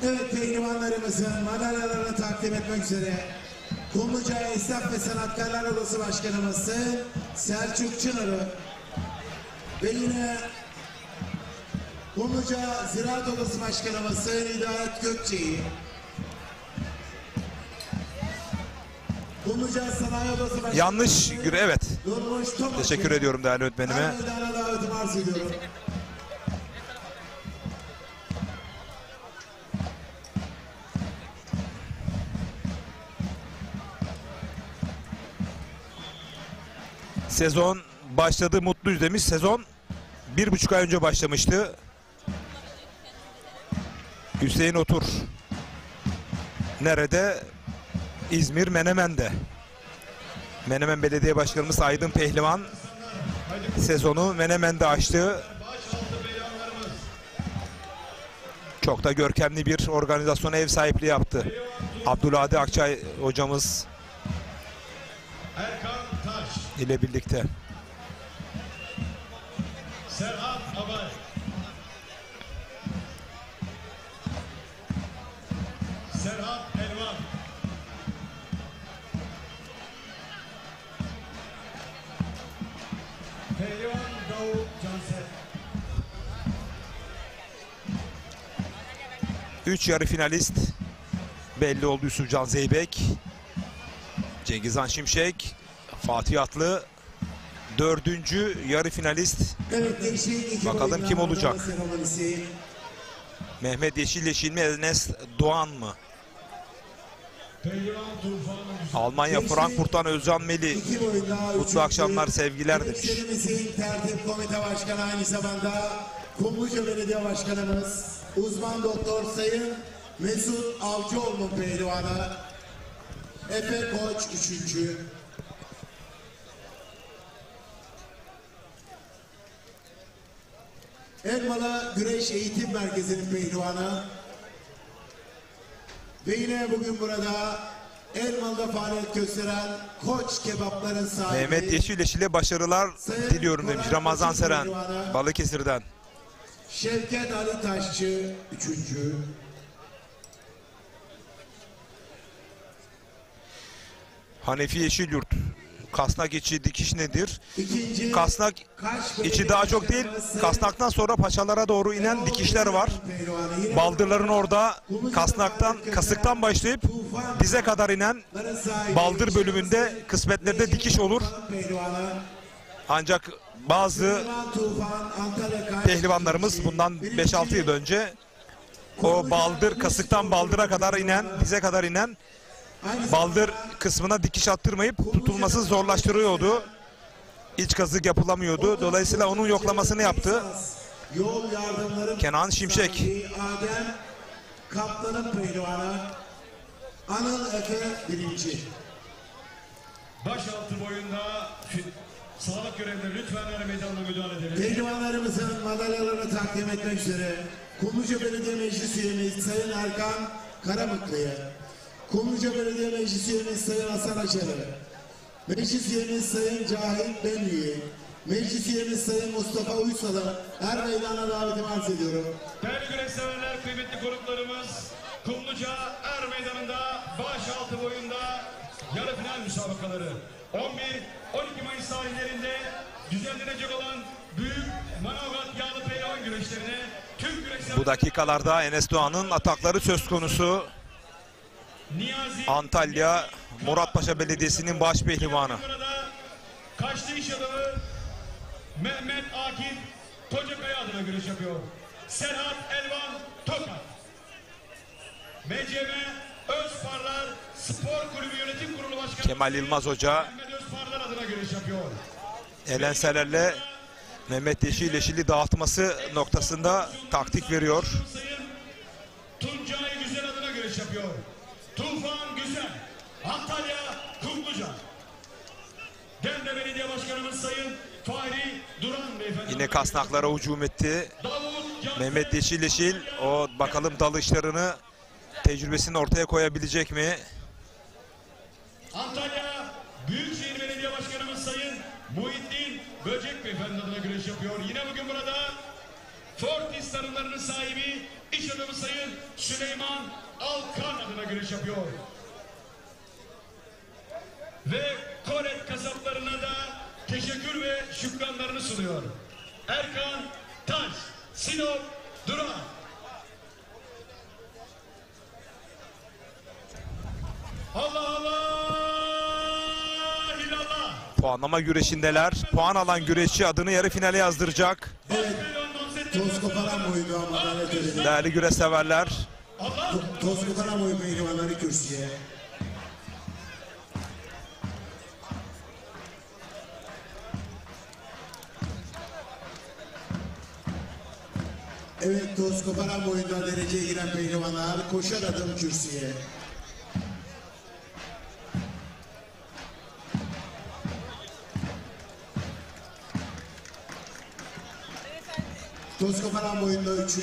Evet pehlivanlarımızın madalyalarını takdim etmek üzere Kumluca Esnaf ve Sanatkarlar Odası Başkanımız Selçuk Çınar'ı ve yine Kumluca Ziraat Odası Başkanımız Sayın Hidayet Gökçe'yi, Kumluca Sanayi Odası Başkanımız Yanlış evet. Durmuş Tomaş'ı Teşekkür ediyorum değerli öğretmenime. her meydana davetimi arz ediyorum. Sezon başladı, mutluyuz demiş. Sezon 1,5 ay önce başlamıştı. Hüseyin Otur. Nerede? İzmir Menemen'de. Menemen Belediye Başkanımız Aydın Pehlivan sezonu Menemen'de açtı. Çok da görkemli bir organizasyona ev sahipliği yaptı. Abdülhadi Akçay hocamız Erkan Taş, ile birlikte. Serhat Abay, Serhat Elvan, Pehlivan Davut Cansel, 3 yarı finalist belli oldu. Yusufcan Zeybek, Cengizhan Şimşek, Fatih Atlı. 4. yarı finalist Evet, gençlik iki Bakalım boyundan kim olacak? adama seremonisi. Mehmet Yeşilleşil mi, Enes Doğan mı? Pehlivan Tufan Güzel, Almanya Frankfurt'tan Özcan Meli. İki boyunda Mutlu üçüncü, akşamlar, sevgiler demiş. Gençlerimizin tertip komite başkanı, aynı zamanda Kumluca Belediye Başkanımız uzman doktor Sayın Mesut Avcıoğlu'nun pehlivanı Efe Koç 3. Elmalı Güreş Eğitim Merkezi'nin pehlivanı ve yine bugün burada Elmalı'da faaliyet gösteren Koç Kebapların sahibi Mehmet Yeşilleşil'e başarılar diliyorum demiş Ramazan Seren Balıkesir'den. Şevket Ali Taşçı 3. Hanefi Yeşilyurt. Kasnak içi dikiş nedir? İkinci Kasnak Kaş içi daha çok değil. Kasnaktan sonra paçalara doğru inen dikişler var. pehlivanı. Yine Baldırların orada kasnaktan, kasıktan başlayıp dize kadar inen bunların sahibi baldır bölümünde kısmetlerde dikiş olur. pehlivanı. Ancak bazı Tufan, Antalya Kaş pehlivanlarımız bundan 5-6 yıl önce o baldır, kasıktan baldıra kadar inen, dize kadar inen baldır kısmına dikiş attırmayıp tutulması zorlaştırıyordu. İç kazık yapılamıyordu. Dolayısıyla onun yoklamasını yaptı. Yol yardımları Kenan Şimşek. sahibi Adem Kaplan'ın pehlivanı Anıl Efe 1. başaltı boyunda sağlık görevlileri lütfen meydanına müdahale edelim. Pehlivanlarımızın madalyalarını takdim etmek üzere Kumluca Belediye Meclis Üyemiz Sayın Erkan Karamıklı'ya, Kumluca Belediye Meclis Üyemiz Sayın Hasan Açarı, Meclis Üyemiz Sayın Cahit Benli'yi, Meclis Üyemiz Sayın Mustafa Uysal'ı her meydana davetimi arz ediyorum. Değerli güreş severler, kıymetli konuklarımız, Kumluca Er Meydanı'nda başaltı boyunda yarı final müsabakaları 11-12 Mayıs tarihlerinde düzenlenecek olan Büyük Manavgat Yağlı Pehlivan güreşlerine tüm güreş severler... Bu dakikalarda Enes Doğan'ın atakları söz konusu. Niyazi Antalya Muratpaşa Belediyesi'nin baş pehlivanı. Burada kaçlı iş adamı Mehmet Akif Kocakaya adına güreş yapıyor. Serhat Elvan Tokat. MCM Özparlar Spor Kulübü Yönetim Kurulu Başkanı Kemal Yılmaz Hoca Mehmet Özparlar adına güreş yapıyor. Elenselerle Mehmet Yeşilleşil'i dağıtması noktasında taktik veriyor. Sayın Tuncay Güzel adına güreş yapıyor. Tufan Güzel, Antalya Kumluca. Demre Belediye Başkanımız Sayın Fahri Duran Beyefendi. Yine kasnaklara hücum etti. Davut Cansel, Mehmet Yeşilleşil o bakalım dalışlarını, tecrübesini ortaya koyabilecek mi? Antalya Büyükşehir Belediye Başkanımız Sayın Muhittin Böcek Beyefendi adına güreş yapıyor. Yine bugün burada Fortis tarımlarının sahibi iş adamı Sayın Süleyman Alkan adına güreş yapıyor. Ve Koret kasaplarına da teşekkür ve şükranlarını sunuyor. Erkan Taş, Sinop Puanlama güreşindeler. Puan alan güreşçi adını yarı finale yazdıracak. Toz koparan boyunca madalya töreni. Değerli güreş severler. Toz koparan boyu pehlivanları kürsüye. Evet, toz koparan boyunda dereceye giren pehlivanlar koşar adım kürsüye. Toz koparan boyunda 3.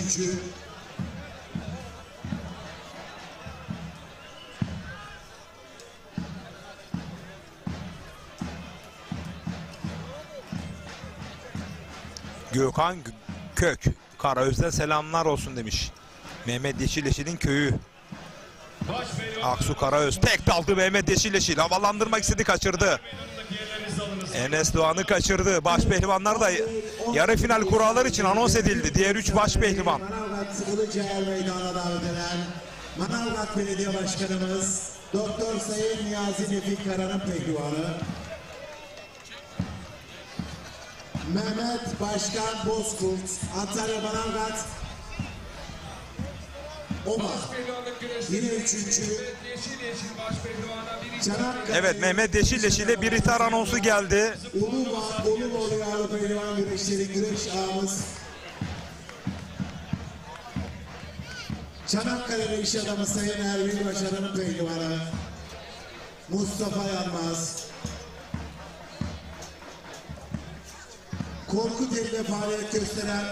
Gökhan Kök. Karaöz'den selamlar olsun demiş. Mehmet Yeşileşil'in köyü. Baş pehlivan Aksu Karaöz. Tek daldı Mehmet Yeşileşil. Havalandırmak istedi, kaçırdı. yerlerinizi alınız. Enes Doğan'ı kaçırdı. Baş pehlivanlar da yarı final kurallar için anons edildi. Diğer 3 baş pehlivan. Manavgat Ilıcaer Meydanı'na davet eden Manavgat Belediye Başkanımız Doktor Sayın Niyazi Nefik Kara'nın pehlivanı. Mehmet Başkan Bozkurt, Antalya Manavgat Oba. Pehlivanlık güreşleri. Yine 3. Yeşil baş pehlivana birinci. Çanakkale. Evet, Mehmet Yeşileşil'e bir ihtar anonsu geldi. Uluoğlu Yağlı Pehlivan Güreşleri güreş ağımız Çanakkale'de iş adamı Sayın Erbil Başaran'ın pehlivanı Mustafa Yanmaz. Korkuteli'de faaliyet gösteren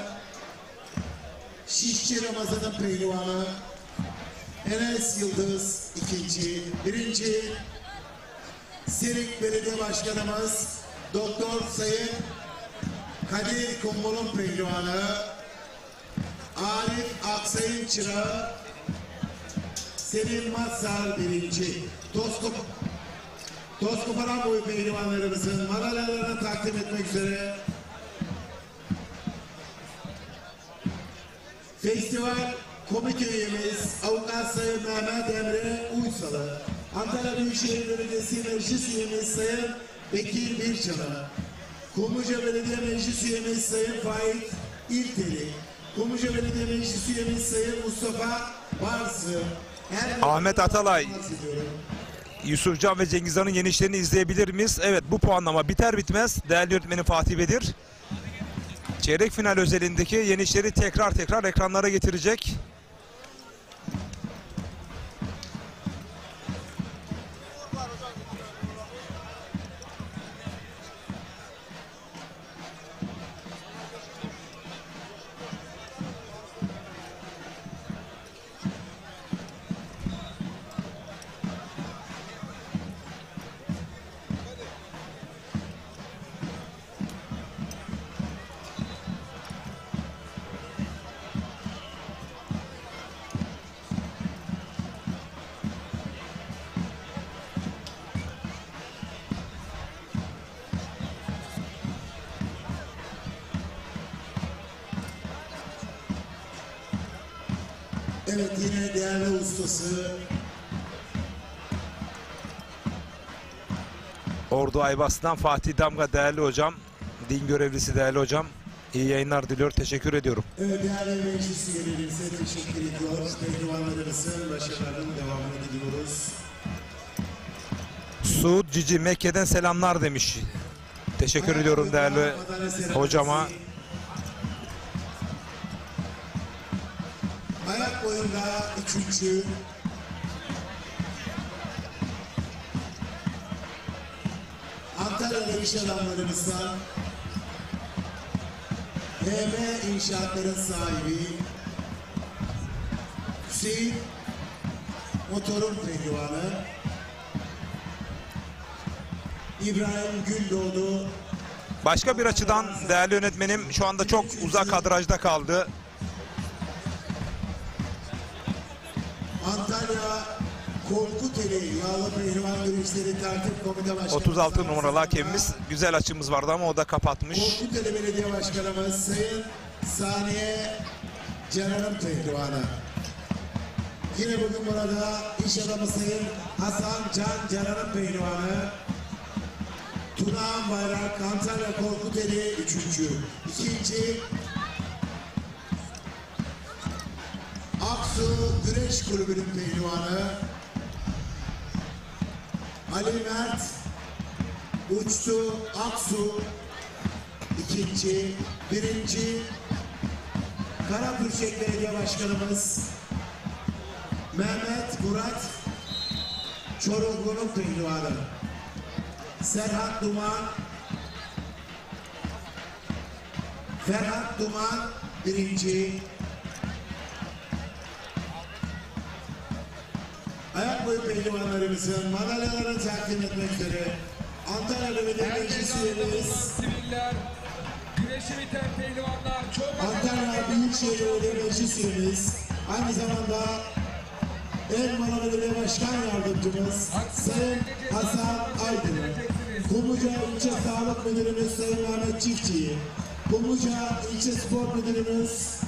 Şişçi Ramazan'ın pehlivanı Enes Yıldız 2. 1. Sirik Belediye Başkanımız Doktor Sayın Kadir Kumbul'un pehlivanı Arif Aksay'ın çırağı Selim Mazhar 1. Toz koparan boyu pehlivanlarımızın madalyalarını takdim etmek üzere festival komite üyemiz Avukat Sayın Mehmet Emre Uysalı, Antalya Büyükşehir Belediyesi Meclis Üyemiz Sayın Bekir Birçalı, Kumluca Belediye Meclis Üyemiz Sayın Faik İlteli, Kumluca Belediye Meclis Üyemiz Sayın Mustafa Barsı, Ahmet Atalay, Yusufcan ve Cengizhan'ın yenişlerini izleyebilir miyiz? Evet, bu puanlama biter bitmez değerli yönetmeni Fatih Bedir çeyrek final özelindeki yenişleri tekrar ekranlara getirecek. Evet, yine değerli ustası Ordu Aybas'tan Fatih Damga değerli hocam, din görevlisi değerli hocam. İyi yayınlar diliyor, teşekkür ediyorum. evet, değerli meclis üyelerimize teşekkür ediyoruz. Pehlivanlarımızın başarılarının devamını diliyoruz. Suud Cici Mekke'den selamlar demiş. Teşekkür ediyorum değerli hocama. Ayak boyunda 3. Antalya'da iş adamlarımızdan HM İnşaatların sahibi Hüseyin Motor'un pehlivanı İbrahim Gündoğdu. Başka bir açıdan değerli yönetmenim şu anda çok uzak kadrajda kaldı. Antalya Korkuteli Yağlı Pehlivan Güreşleri Tertip Komite Başkanı 36 numaralı hakemimiz, güzel açımız vardı ama o da kapatmış. Korkuteli Belediye Başkanımız Sayın Saniye Canan'ın pehlivanı. Yine bugün burada iş adamı Sayın Hasan Can Canan'ın pehlivanı. Tunağan Bayrak, Antalya Korkuteli 3. İkinci Aksu Güreş Kulübü'nün pehlivanı Ali Mert Uçtu Aksu ikinci. Birinci Karapürçek Belediye Başkanımız Mehmet Murat Çorumlu'nun pehlivanı Serhat Duman Ferhat Duman birinci. Ayak boyu pehlivanlarımızın madalyalarını takdim etmek üzere Antalya Belediye Meclis üyemiz, Siviller, güreşi biten pehlivanlar çok Antalya Büyükşehir Belediye Meclis üyemiz, aynı zamanda Elmalı Belediye Başkan Yardımcımız Sayın Hasan Aydın, Kumluca İlçe Sağlık Müdürümüz Sayın Mehmet Çiftçi, Kumluca İlçe Spor Müdürümüz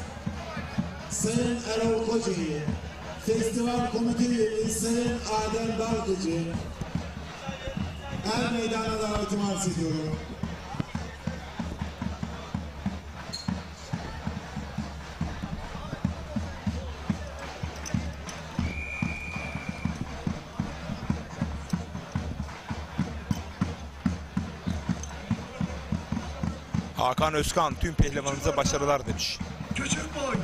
Sayın Erol Koca'yı, Festival Komite Üyemiz Sayın Adem Dalgıcı, El Meydan'a davetimi arz ediyorum. Hakan Özkan tüm pehlivanımıza başarılar demiş. Küçük boy,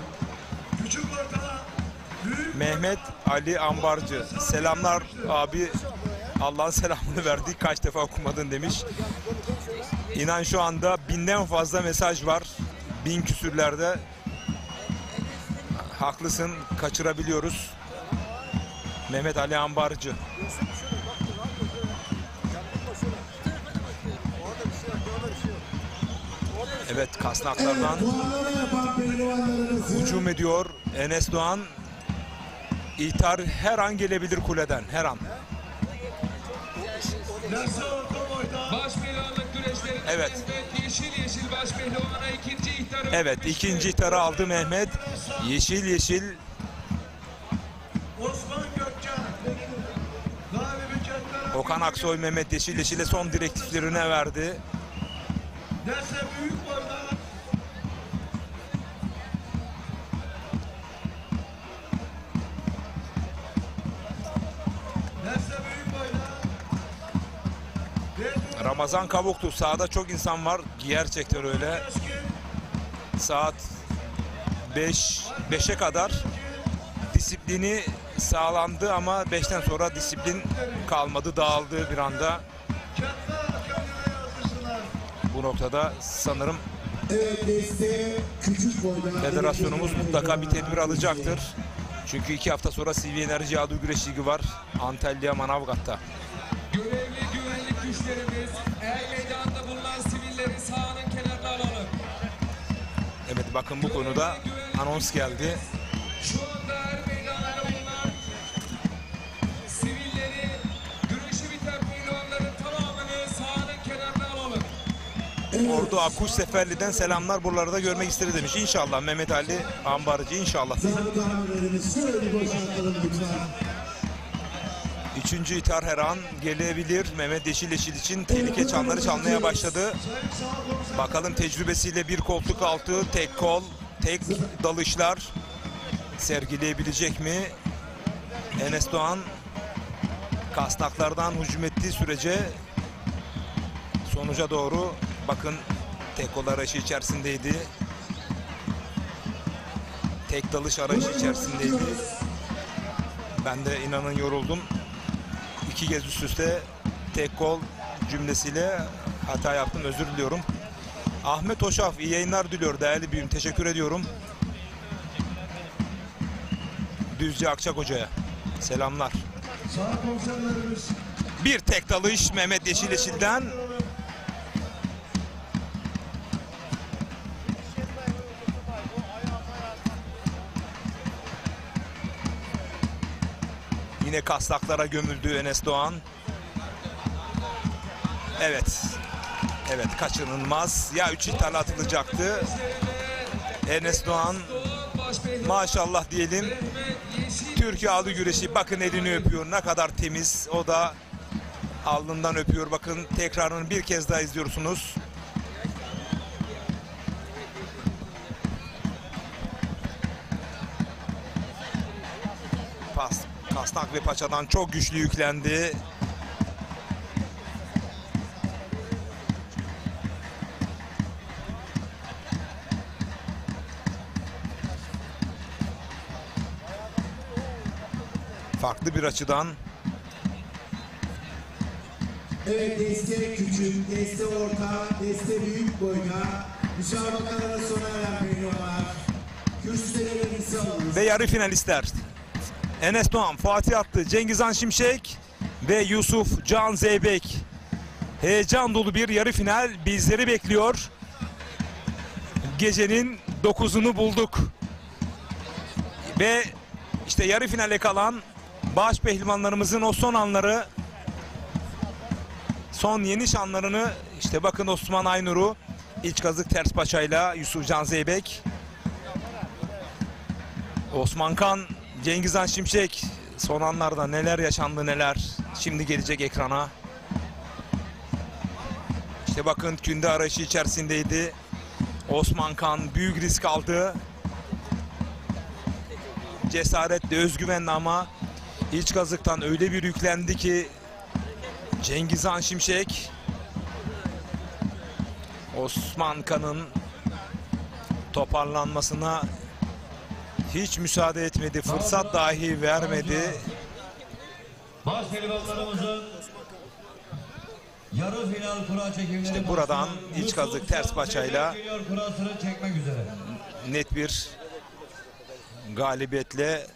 küçük orta, büyük Mehmet Ali Ambarcı. Selamlar abi. Allah'ın selamını verdik. Kaç defa okumadın demiş. İnan şu anda 1000'den fazla mesaj var. 1000 küsürlerde. Haklısın. Kaçırabiliyoruz. Mehmet Ali Ambarcı. Evet, kasnaklardan Puanlama yapan pehlivanlarımızı hücum ediyor Enes Doğan. İhtar her an gelebilir kuleden, her an. nasıl orta boyda. baş pehlivanlık güreşlerinde Evet. Mehmet yeşil baş pehlivana ikinci ihtarı. Evet, ikinci ihtarı aldı Mehmet. Yeşil Osman Gökçen, Galibi Kentler, Okan Aksoy Mehmet Yeşil'e son direktiflerini verdi. Derse büyük boyda. Derse büyük boyda. Ramazan Kavuklu, sahada çok insan var. Gerçekten öyle. Saat 5'e kadar disiplini sağlandı ama 5'ten sonra disiplin kalmadı, dağıldı bir anda. Bu noktada sanırım evet desteğe küçük boyda federasyonumuz mutlaka bir tedbir alacaktır. Çünkü 2 hafta sonra CV Enerji Adı Güreş Ligi var Antalya Manavgat'ta. Görevli güvenlik güçlerimiz el meydanında bulunan sivilleri sahanın kenarına alalım. Evet, bakın bu konuda anons geldi. Şu anda el meydanında bulunan sivilleri, güreşi biten pehlivanların tamamını sahanın kenarına alalım. Ordu Akkuş Seferli'den selamlar, buraları da görmek istedi demiş. İnşallah Mehmet Ali Ambarcı, inşallah. Zabıta amirlerimiz şöyle bir boşaltalım lütfen. Üçüncü ithar her an gelebilir. Mehmet Yeşil için tehlike çanları çalmaya başladı. Bakalım tecrübesiyle bir koltuk altı, tek kol, tek dalışlar sergileyebilecek mi? Enes Doğan kasnaklardan hücum ettiği sürece sonuca doğru, bakın tek kol arayışı içerisindeydi. Tek dalış arayışı içerisindeydi. Ben de inanın yoruldum. 2 kez üst üste tek kol cümlesiyle hata yaptım, özür diliyorum. Ahmet Hoşaf iyi yayınlar diliyor değerli büyüğüm, teşekkür ediyorum. Düzce Akçakoca'ya selamlar. Sağ komiserlerimiz. Bir tek dalış Mehmet Yeşil'den. Yine kasnaklara gömüldü Enes Doğan. Evet. Evet, kaçınılmaz. Ya 3 ithal atılacaktı. Enes Doğan maşallah diyelim. Türkiye Adı Güreşi, bakın elini öpüyor. Ne kadar temiz. O da alnından öpüyor. Bakın tekrarını bir kez daha izliyorsunuz. Kasnak ve paçadan çok güçlü yüklendi. Farklı bir açıdan. Evet, deste küçük, deste orta, deste büyük boyda müsabakalara sona eren pehlivanlar kürsülerimizi alırız. Ve yarı finalistler Enes Doğan, Fatih Atlı, Cengizhan Şimşek ve Yusuf Can Zeybek. Heyecan dolu bir yarı final bizleri bekliyor. Gecenin 9'unu bulduk. Ve işte yarı finale kalan baş pehlivanlarımızın o son anları, son yeniş anlarını işte bakın Osman Aynur'u, İç Kazık ters paçayla Yusuf Can Zeybek, Osman Kan, Cengizhan Şimşek, son anlarda neler yaşandı neler şimdi gelecek ekrana. İşte bakın künde arayışı içerisindeydi. Osman Kan büyük risk aldı. Cesaretli, özgüvenli ama İç Kazık'tan öyle bir yüklendi ki Cengizhan Şimşek, Osman Kan'ın toparlanmasına hiç müsaade etmedi. Fırsat dahi vermedi. Baş pehlivanlarımızın yarı final kura çekimleri İşte buradan İç Kazık ters paçayla kurasını çekmek üzere. net bir galibiyetle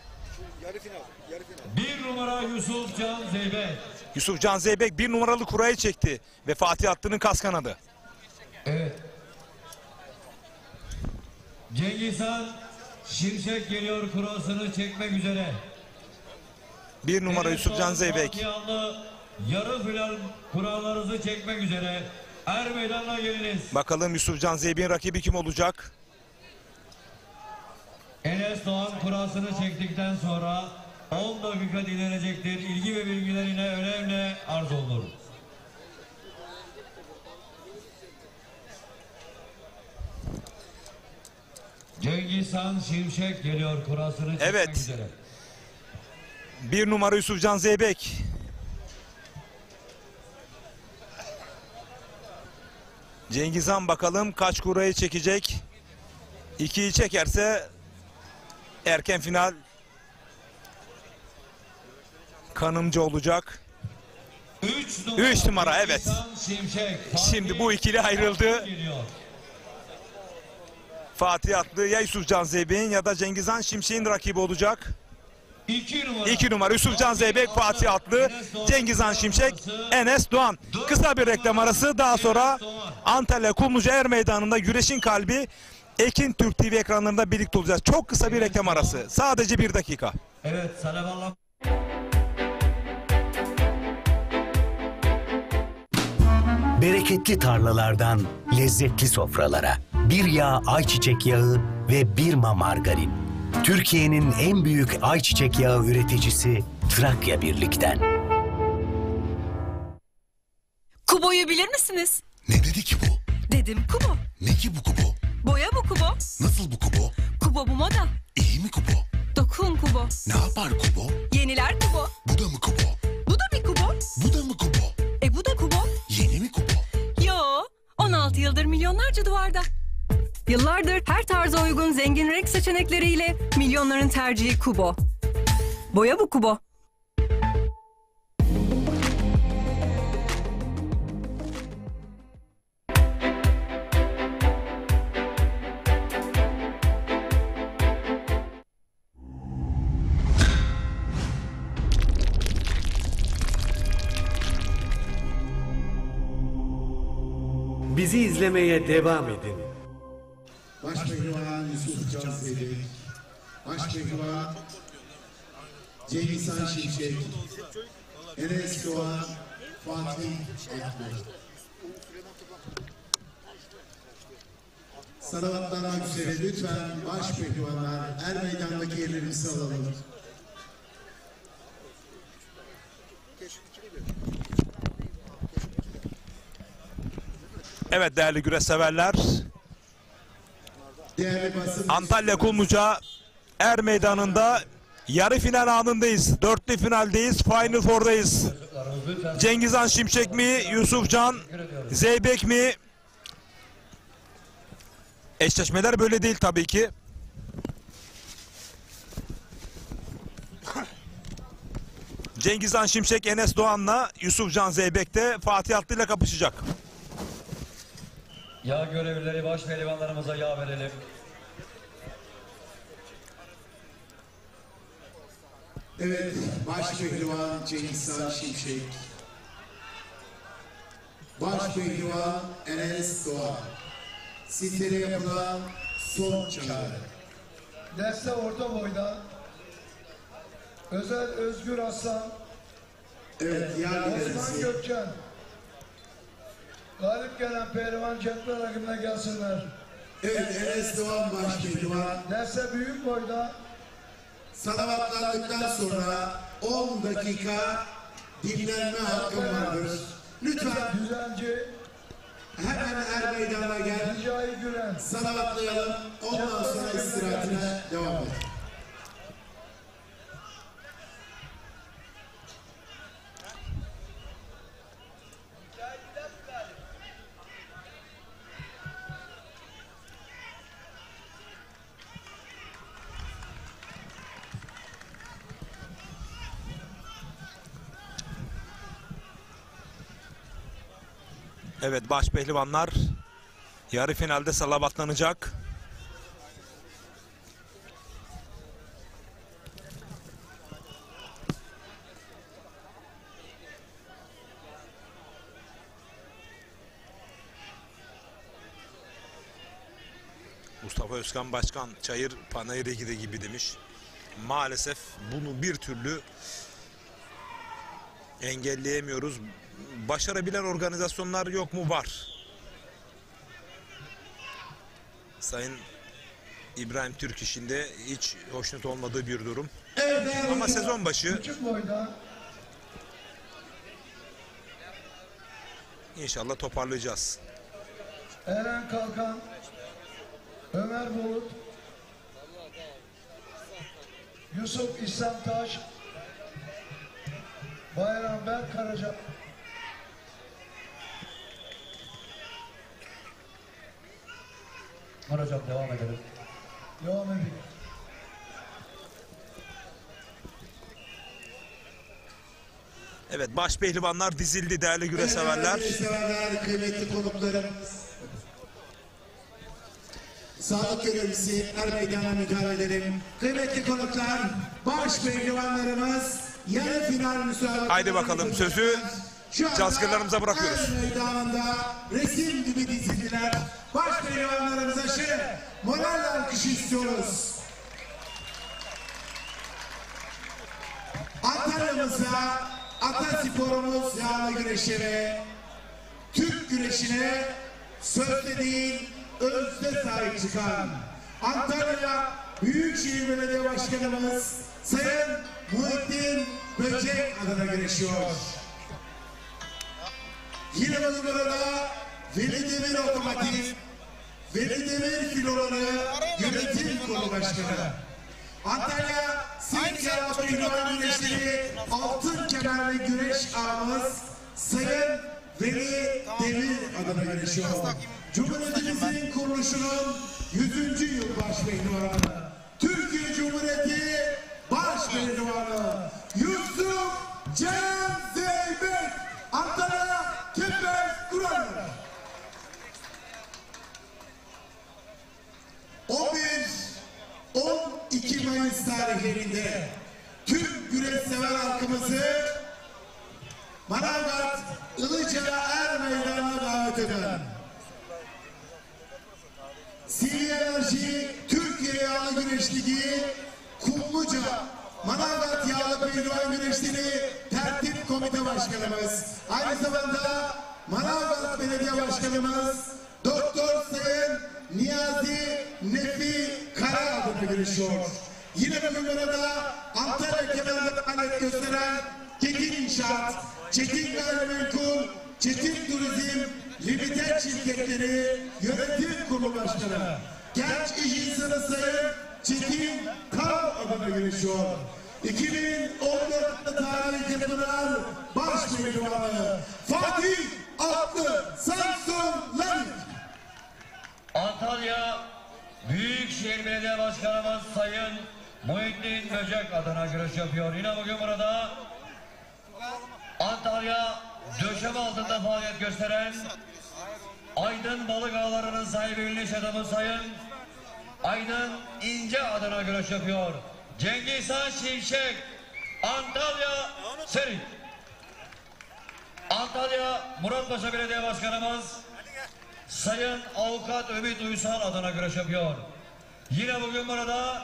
Bir numara Yusuf Can Zeybek. Yusuf Can Zeybek bir numaralı kurayı çekti ve Fatih Atlı'nın kas kanadı. Evet. Cengizhan Şimşek geliyor kurasını çekmek üzere. Bir numara Yusuf Can Zeybek. Fatih Atlı yarı final kurallarınızı çekmek üzere. Er meydanına geliniz. Bakalım Yusuf Can Zeybek'in rakibi kim olacak? Enes Doğan kurasını çektikten sonra 10 dakika dinlenecektir. İlgi ve bilgiler yine önemli arz olunur. Cengizhan Şimşek geliyor kurasını çekmek Evet. üzere. Bir numara Yusuf Can Zeybek. Cengizhan bakalım kaç kurayı çekecek? 2'yi çekerse erken final kanımcı olacak. 3 numara evet. Şimşek, Şimdi bu ikili ayrıldı. geliyor. Fatih Atlı ya Yusuf Can Zeybek'in ya da Cengizhan Şimşek'in rakibi olacak. 2 numara Yusuf Can Zeybek, Fatih Atlı, Cengizhan Şimşek, Enes Doğan. Kısa bir reklam arası, daha sonra Antalya Kumluca Er Meydanı'nda güreşin kalbi Ekin Türk TV ekranlarında birlikte olacağız. Çok kısa bir reklam arası. Sadece 1 dakika. Evet, Salavallah. Bereketli tarlalardan lezzetli sofralara. Bir yağ ayçiçek yağı ve Birma margarin. Türkiye'nin en büyük ayçiçek yağı üreticisi Trakya Birlik'ten. Kubo'yu bilir misiniz? Ne dedi ki bu? Dedim Kubo. Ne ki bu Kubo? Boya bu Kubo. Nasıl bu Kubo? Kubo bu moda. İyi mi Kubo? Dokun Kubo. Ne yapar Kubo? Yeniler Kubo. Bu da mı Kubo? Bu da bir Kubo. Bu da mı Kubo? Bu da Kubo. Yeni mi Kubo? Yo, 16 yıldır milyonlarca duvarda. Yıllardır her tarza uygun zengin renk seçenekleriyle milyonların tercihi Kubo. Boya bu Kubo. Bizi izlemeye devam edin. Başpehlivan Yusuf Can Zeybek, Başpehlivan Cengizhan Şimşek, Enes Doğan, Fatih Atlı. Salavatlanmak üzere lütfen başpehlivanlar Er Meydan'daki yerlerimizi alalım. Evet değerli güreş severler. Değerli basın. Antalya Kumluca Er Meydanı'nda yarı final anındayız. Dörtlü finaldeyiz. Final Four'dayız. Cengizhan Şimşek mi? Yusufcan Zeybek mi? Eşleşmeler böyle değil tabii ki. Cengizhan Şimşek Enes Doğan'la Yusufcan Zeybek de Fatih Atlı ile kapışacak. Yağ görevlileri baş pehlivanlarımıza yağ verelim. Evet, baş pehlivan Cengizhan Şimşek. Baş pehlivan Enes Doğan. Sizlere yapılan son çağrı. Deste orta boyda Özel Özgür Aslan, Evet, yargı Osman dersi. Gökçen. Galip gelen pehlivan cepler rakibine gelsinler. Evet, Enes Doğan baş pehlivan. Deste büyük boyda Salavatlandıktan sonra 10 dakika dinlenme hakkım vardır. Lütfen düzenci hemen Er Meydanı'na gel. Ricai Gülen. Salavatlayalım. Ondan sonra istirahatine devam et. Evet baş pehlivanlar yarı finalde salavatlanacak. Mustafa Özkan Başkan çayır panayır gibi demiş. Maalesef bunu bir türlü engelleyemiyoruz. Başarabilen organizasyonlar yok mu? Var. Sayın İbrahim Türk işinde hiç hoşnut olmadığı bir durum. Ama sezon başı Küçük boyda inşallah toparlayacağız. Eren Kalkan, Ömer Bulut, Yusuf İhsan Taş, Bayram Berk Karaca. Hocam devam edelim. Devam edin. Evet baş pehlivanlar dizildi değerli güreş severler. Güreş severler, kıymetli konuklarım. Sağlık görevlisi Er Meydanı'na müdahale edelim. Kıymetli konuklar, baş pehlivanlarımız yarı final müsabakalarını... Haydi bakalım sözü Şu anda cazgırlarımıza bırakıyoruz. Er Meydanı'nda resim gibi dizildiler. Baş pehlivanlarımıza şimdi moral alkışı istiyoruz. Antalya'mıza atasporumuz yağlı güreşe ve Türk güreşine sözde değil özde sahip çıkan Antalya Büyükşehir Belediye Başkanımız Sayın Muhittin Böcek adına güreşiyor. Yine bu burada Veli Demir Otomotiv, Veli Demir Filoları Yönetim Kurulu Başkanı. Antalya Sirkeyat Pehlivan Güreşleri Altın Kemerli Güreş Ağamız Sayın Veli Demir adına güreşiyor. Cumhuriyetimizin kuruluşunun 100. yıl baş pehlivanı. Türkiye Cumhuriyeti baş pehlivanı Yusuf Can Zeybek. Antalya Kepez Duran. 11-12 Mayıs tarihlerinde tüm güreş sever halkımızı Manavgat Ilıca Er Meydanı'na davet eden Sivri Enerji Türkiye Yağlı Güreş Ligi Kumluca Manavgat Yağlı Pehlivan Güreşleri Tertip Komite Başkanımız, aynı zamanda Manavgat Belediye Başkanımız Doktor Sayın Niyazi Nefi Kara adına güreşiyor. Yine bugün burada Antalya kemerinde faaliyet gösteren Çetin İnşaat, Çetin Gayrimenkul, Çetin Turizm, Limited Şirketleri Yönetim Kurulu Başkanı, Genç İş İnsanı Sayın Çetin Kal adına güreşiyor. 2014'te tarih yapılan baş pehlivanı Fatih Atlı Samsun Lavik. Antalya Büyükşehir Belediye Başkanımız Sayın Muhittin Böcek adına güreş yapıyor. Yine bugün burada Antalya döşeme altında faaliyet gösteren Aydın Balık Ağları'nın sahibi ünlü iş adamı Sayın Aydın İnce adına güreş yapıyor. Cengiz Han Şimşek, Antalya Serik. Antalya Muratpaşa Belediye Başkanımız Sayın Avukat Ümit Uysal adına güreş yapıyor. Yine bugün burada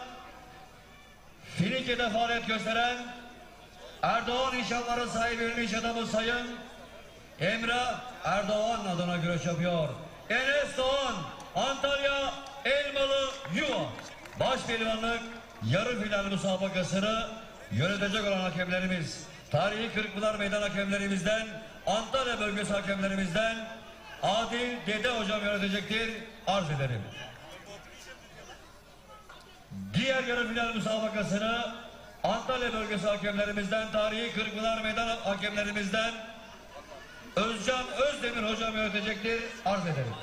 Finike'de faaliyet gösteren Erdoğan İnşaatları sahibi ünlü iş adamı Sayın Emre Erdoğan adına güreş yapıyor. Enes Doğan, Antalya Elmalı Yuva. Baş pehlivanlık yarı final müsabakasını yönetecek olan hakemlerimiz, tarihi Kırkpınar Meydan hakemlerimizden, Antalya bölgesi hakemlerimizden Adil Dede hocam yönetecektir. Arz ederim. Diğer yarı final müsabakasını Antalya bölgesi hakemlerimizden, tarihi Kırkpınar Meydan hakemlerimizden Özcan Özdemir hocam yönetecektir. Arz ederim.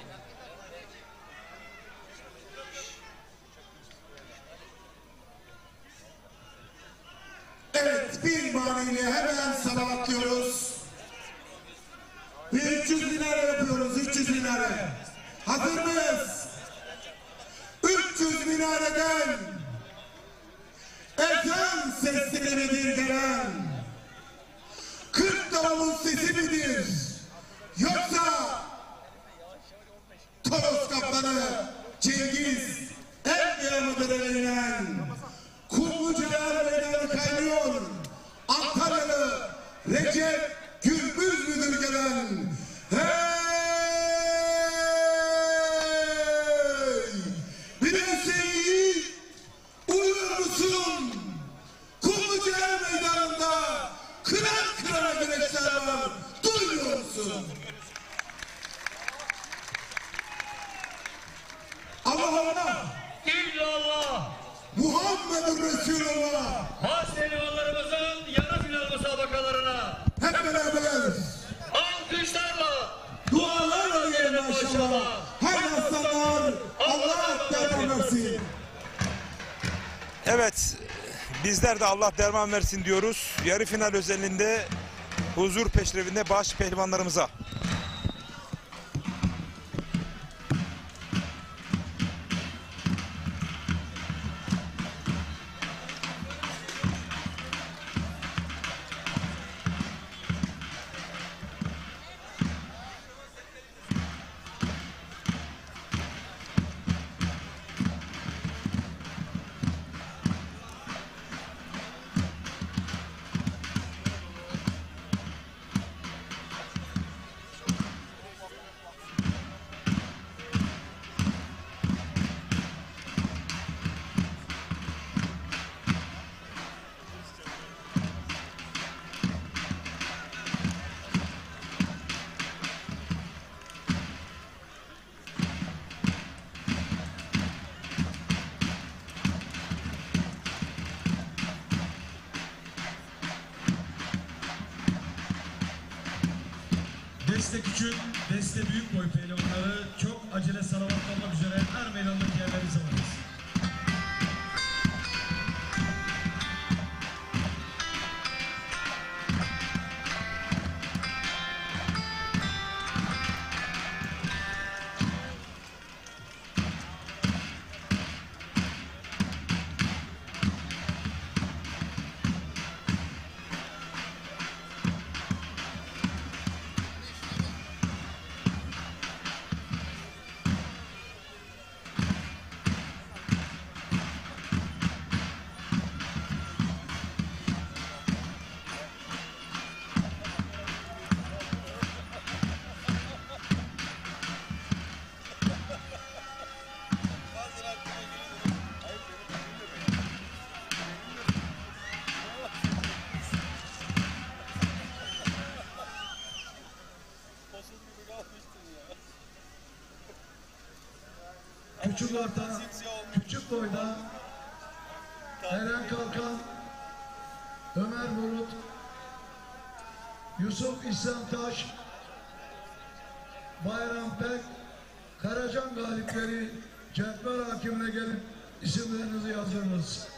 Evet, bir maniyle hemen salavatlıyoruz. Ve 300 binara yapıyoruz, 300 binara. Hazır mıyız? 300 binaradan ezan sesleri midir gelen? 40 davulun sesi midir? Yoksa Toros Kaplanı Cengiz Erdoğan mıdır elinden? Kumlucular meydanı kaynıyor. Antalyalı Recep Gürbüz müdür gelen? Hey! Bilirsin yiğit, uyuyor musun? Kumlucular meydanında kıran kırana güreşler var. Duymuyor musun? Allah Allah! İllallah! Muhammedur Resulullah! Baş pehlivanlarımızın yarı final müsabakalarına Hep beraber alkışlarla, dualarla diyelim maşallah. Haydi aslanlar, Allah derman versin. Evet, bizler de Allah derman versin diyoruz. Yarı final özelinde huzur peşrevinde baş pehlivanlarımıza. Deste küçük, deste büyük boy pehlivanları çok acele salavatlanmak üzere her meydandaki yerlerinize varız. küçük orta, küçük boyda Eren Kalkan, Ömer Bulut, Yusuf İhsan Taş, Bayram Pek, Karacan galipleri cetvel hakimine gelip isimlerinizi yazdırınız.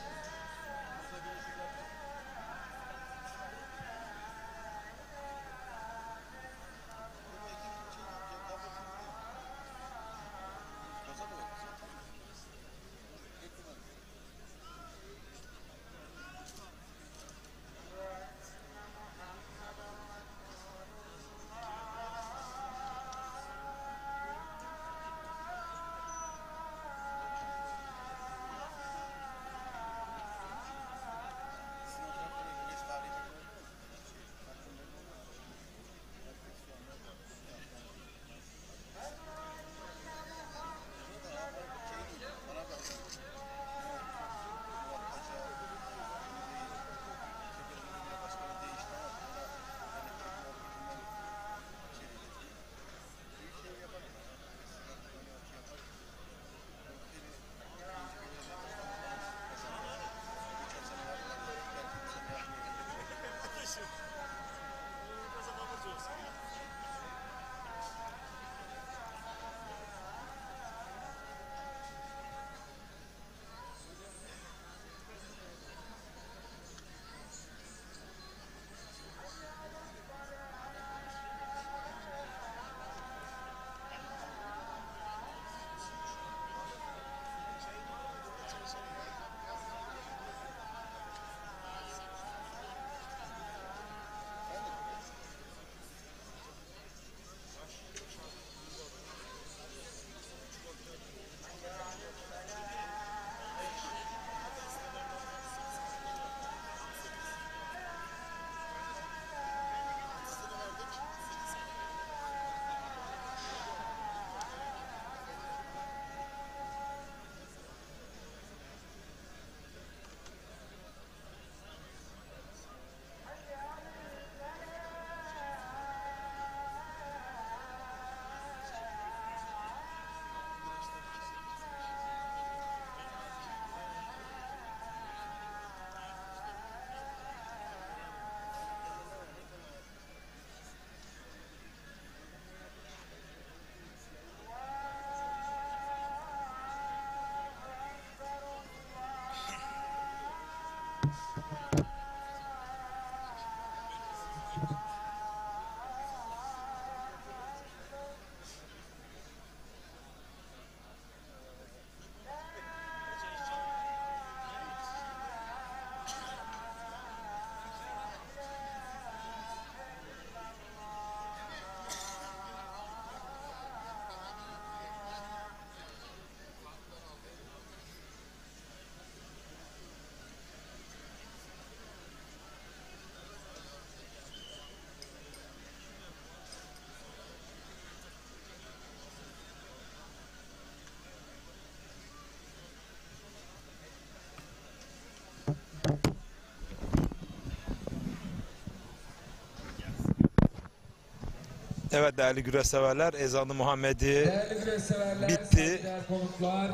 Evet değerli güreş severler, ezanı Muhammedi Değerli güreş severler, bitti. saygıdeğer konuklar,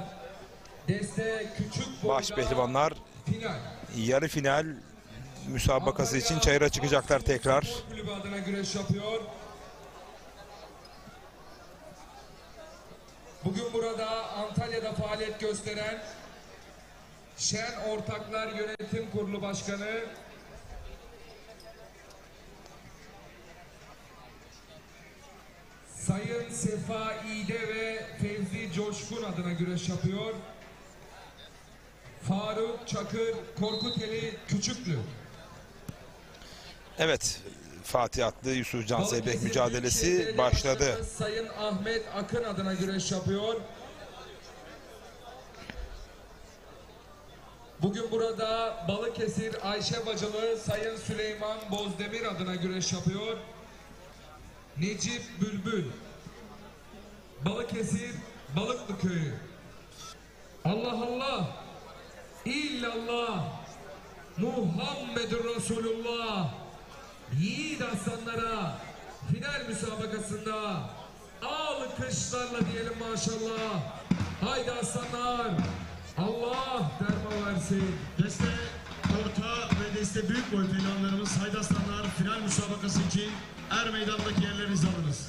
deste küçük boyda Baş pehlivanlar final. yarı final müsabakası için çayıra çıkacaklar tekrar. Spor Kulübü adına güreş yapıyor. Bugün burada Antalya'da faaliyet gösteren Şen Ortaklar Yönetim Kurulu Başkanı Sayın Sefa İde ve Fevzi Coşkun adına güreş yapıyor. Faruk Çakır, Korkuteli Küçüklü. Evet, Fatih Atlı Yusuf Can Zeybek Balıkesir mücadelesi Büyükşehir başladı. Başkanı Sayın Ahmet Akın adına güreş yapıyor. Bugün burada Balıkesir Ayşe Bacılı Sayın Süleyman Bozdemir adına güreş yapıyor. Necip Bülbül, Balıkesir Balıklı Köyü. Allah Allah, illallah, Muhammedur Resulullah. Yiğit aslanlara final müsabakasında alkışlarla diyelim maşallah. Haydi aslanlar. Allah derman versin. Deste orta ve deste büyük boy pehlivanlarımız Haydi Aslanlar final müsabakası için er meydandaki yerlerinizi alınız.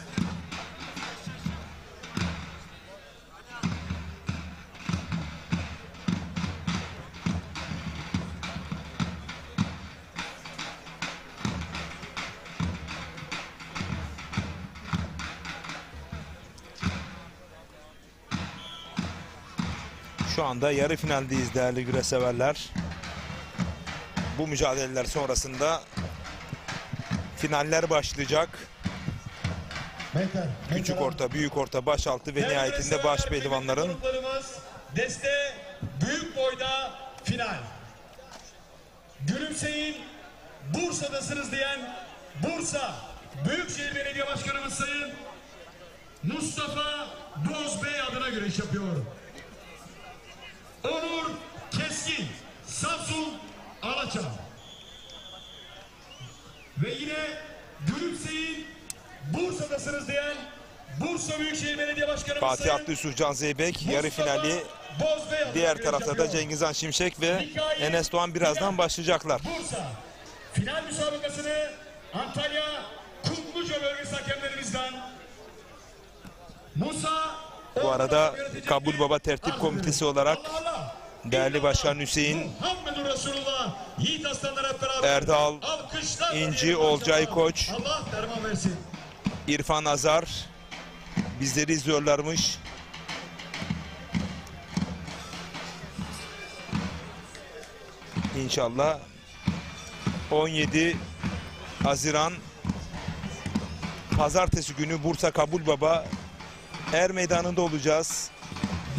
Şu anda yarı finaldeyiz değerli güreşseverler. Bu mücadeleler sonrasında finaller başlayacak. Küçük orta, büyük orta, başaltı ve nihayetinde baş pehlivanların. Deste büyük boyda final. Gülümseyin, Bursa'dasınız diyen Bursa Büyükşehir Belediye Başkanımız Sayın Mustafa Boz Bey adına güreş yapıyor. Onur Keskin, Samsun Alaçam. Ve yine Gülümseyin, Bursa'dasınız diyen Bursa Büyükşehir Belediye Başkanımız Fatih Atlı Yusuf Can Zeybek yarı finali. Diğer tarafta da Cengizhan Şimşek ve Enes Doğan birazdan başlayacaklar. Bursa final müsabakasını Antalya Kumluca bölgesi hakemlerimizden Musa. Bu arada Kabul Baba Tertip Komitesi olarak değerli Başkan Hüseyin, Erdal, İnci, Olcay Koç, İrfan Azar bizleri izliyorlarmış. İnşallah 17 Haziran Pazartesi günü Bursa Kabul Baba Er Meydanı'nda olacağız.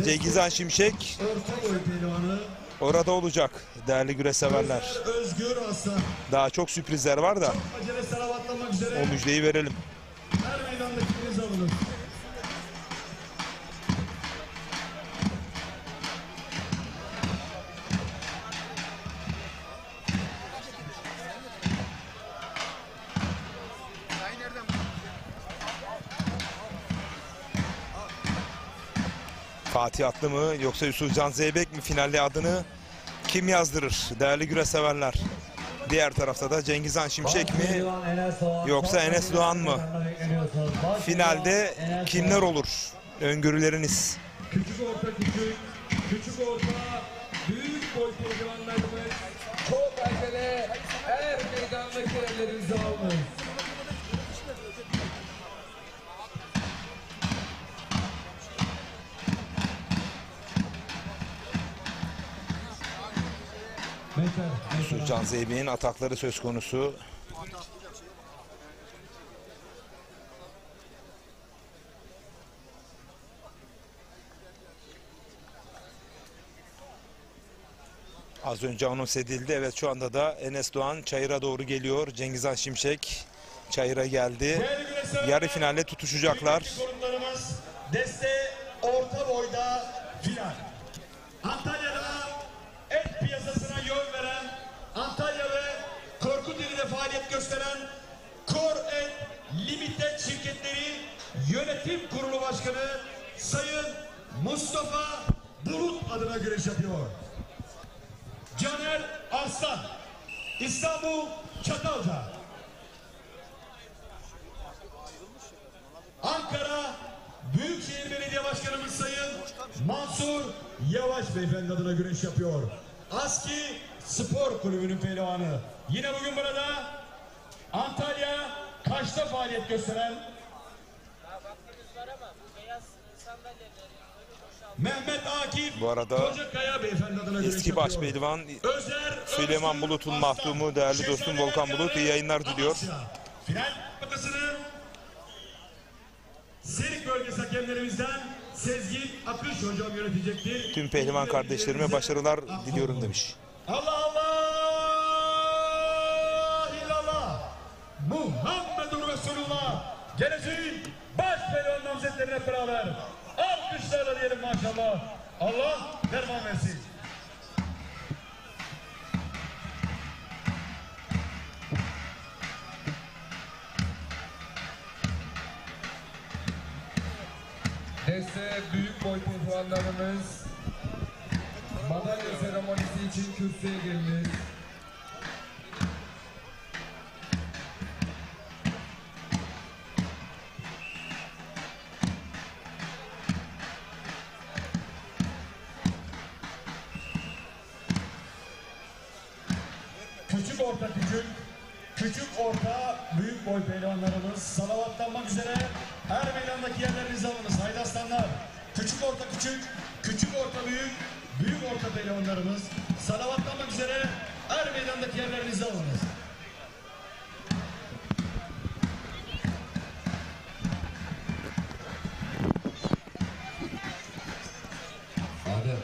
Cengizhan Şimşek orada olacak değerli güreşseverler. Özgür Aslan. Daha çok sürprizler var da Acele salavatlamak üzere. o müjdeyi verelim. Her meydandaki birinizi alınız. Fatih Atlı mı yoksa Yusuf Can Zeybek mi finalde adını kim yazdırır değerli güreşseverler? Diğer tarafta da Cengizhan Şimşek mi yoksa Enes Doğan mı? Finalde kimler olur? Öngörüleriniz. Küçük orta küçük, küçük orta, büyük boy pehlivanlarımız çok acele her meydandaki ellerinizi alın. Yusuf Can Zeybek'in atakları söz konusu. Az önce anons edildi. Evet şu anda da Enes Doğan çayıra doğru geliyor. Cengizhan Şimşek çayıra geldi. Yarı finalde tutuşacaklar. Deste orta boyda final. Antalya'da et piyasasına yön veren, Antalya ve Korkuteli'de faaliyet gösteren Kor Et Limited şirketleri yönetim kurulu başkanı Sayın Mustafa Bulut adına güreş yapıyor. Caner Arslan, İstanbul Çatalca. Ankara Büyükşehir Belediye Başkanımız Sayın Mansur Yavaş Beyefendi adına güreş yapıyor. ASKİ Spor Kulübü'nün pehlivanı. Yine bugün burada Antalya Kaş'ta faaliyet gösteren Mehmet Akif Bu arada Kocakaya Beyefendi adına güreş eski yapıyor. baş pehlivan Süleyman Bulut'un mahdumu değerli dostum Volkan Bulut iyi yayınlar diliyor. Final bakasını Serik bölgesi hakemlerimizden Sezgin Akış hocam yönetecektir. Tüm pehlivan kardeşlerime başarılar diliyorum demiş. Allah Allah illallah Muhammedun Resulullah. Geleceğin baş pehlivan namzetlerine beraber alkışlarla diyelim maşallah. Allah derman versin. Deste büyük boy pehlivanlarımız madalya seremonisi için kürsüye geliniz. Küçük orta küçük orta büyük boy pehlivanlarımız salavatlanmak üzere her meydandaki yerlerinizi alınız. Haydi aslanlar. Küçük orta küçük orta büyük orta pehlivanlarımız salavatlanmak üzere her meydandaki yerlerinizi alınız. Hadi.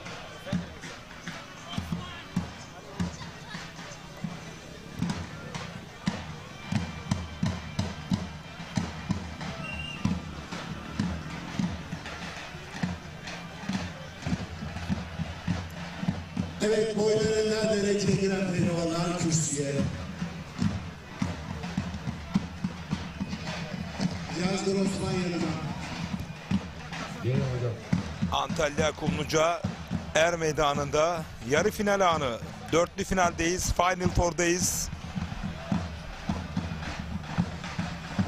Evet, boylarında dereceye giren pehlivanlar kürsüye. Yazdır Osman yanına. Gelin hocam. Antalya Kumluca Er Meydanı'nda yarı final anı. Dörtlü finaldeyiz. Final Four'dayız.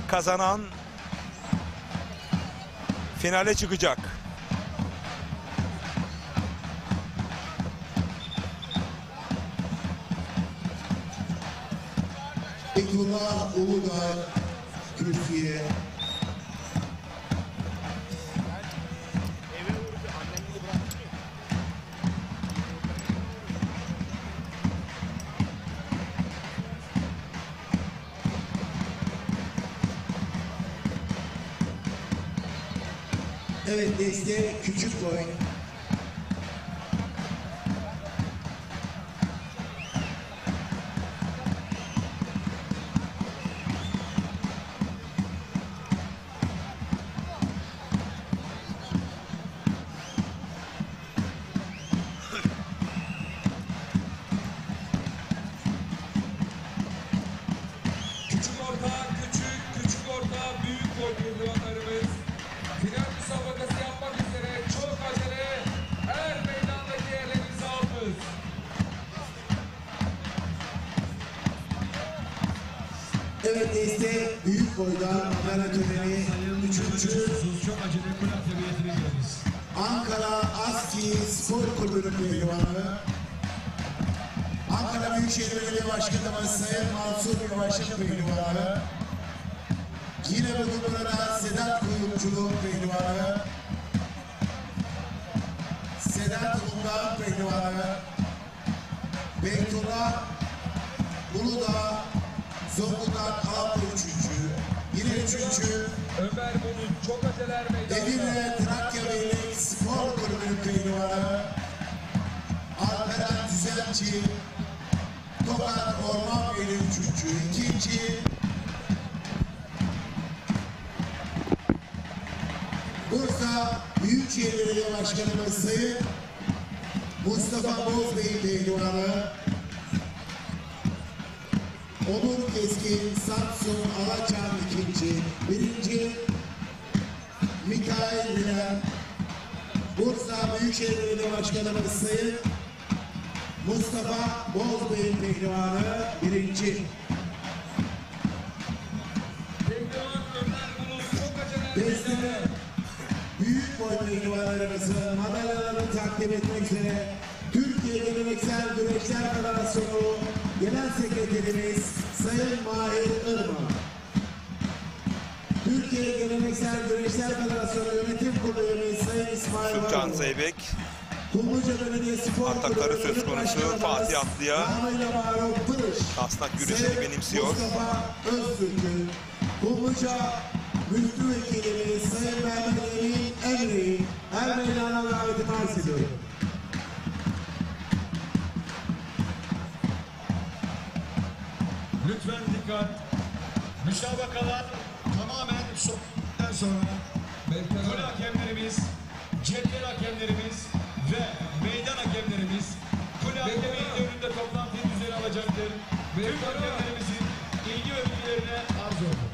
Kazanan finale çıkacak. Beytullah Uludağ kürsüye. Evet, deste küçük boy. Küçük orta büyük boy pehlivanlarımız final müsabakası yapmak üzere çok acele her meydandaki yerlerinizi alınız. Evet, deste büyük boydan Adana töreni 3. Çok acele kule seviyesine geliriz. Ankara Aski Spor Kulübü'nün pehlivanı. Ankara Büyükşehir Belediye Başkanımız Sayın Mansur Yavaş'ın pehlivanı. Yine bugün burada Sedat Kuyumculuğun pehlivanı. Sedat Uludağ pehlivanı. Beytullah Uludağ Zonguldak Alaplı 3. Yine 3. Ömer Bulut çok aceler meydanda. Edirne Trakya Beylik Spor Kulübü'nün pehlivanı. Alperen Düzenci. Tokat Orman Beyliği 3. 2. Bursa Büyükşehir Belediye Başkanımız Sayın Mustafa Bozbey pehlivanı. Onur Keskin Samsun Alaçam 2. 1. Mikail Bilen. Bursa Büyükşehir Belediye Başkanımız Sayın Mustafa Bozbey pehlivanı 1. Pehlivan Ömer Bulut çok aceler Deste meydanda. büyük boy pehlivanlarımızı madalyalarını takdim etmek üzere Türkiye Geleneksel Güreşler Federasyonu Genel Sekreterimiz Sayın Mahir Irmak. Türkiye Geleneksel Güreşler Federasyonu Yönetim Kurulu üyemiz Sayın İsmail Can Varol. Zeybek Kumluca Belediye Spor atakları Kulübü söz konusu. Başkanımız Fatih Atlı'ya Namıyla Faruk Pırış. Asnak güreşini Sayın benimsiyor. Mustafa Öztürk'ün Kumluca Müftü Vekilimiz Sayın Mehmet Emin Emre'yi her meydana davetimi arz ediyorum. Lütfen dikkat. Müsabakalar tamamen sohbetten sonra kule hakemlerimiz, cetvel hakemlerimiz ve meydan hakemlerimiz kule hakeminin önünde toplantıyı düzeni alacaktır. Tüm hakemlerimizin ilgi ve bilgilerine arz oldu.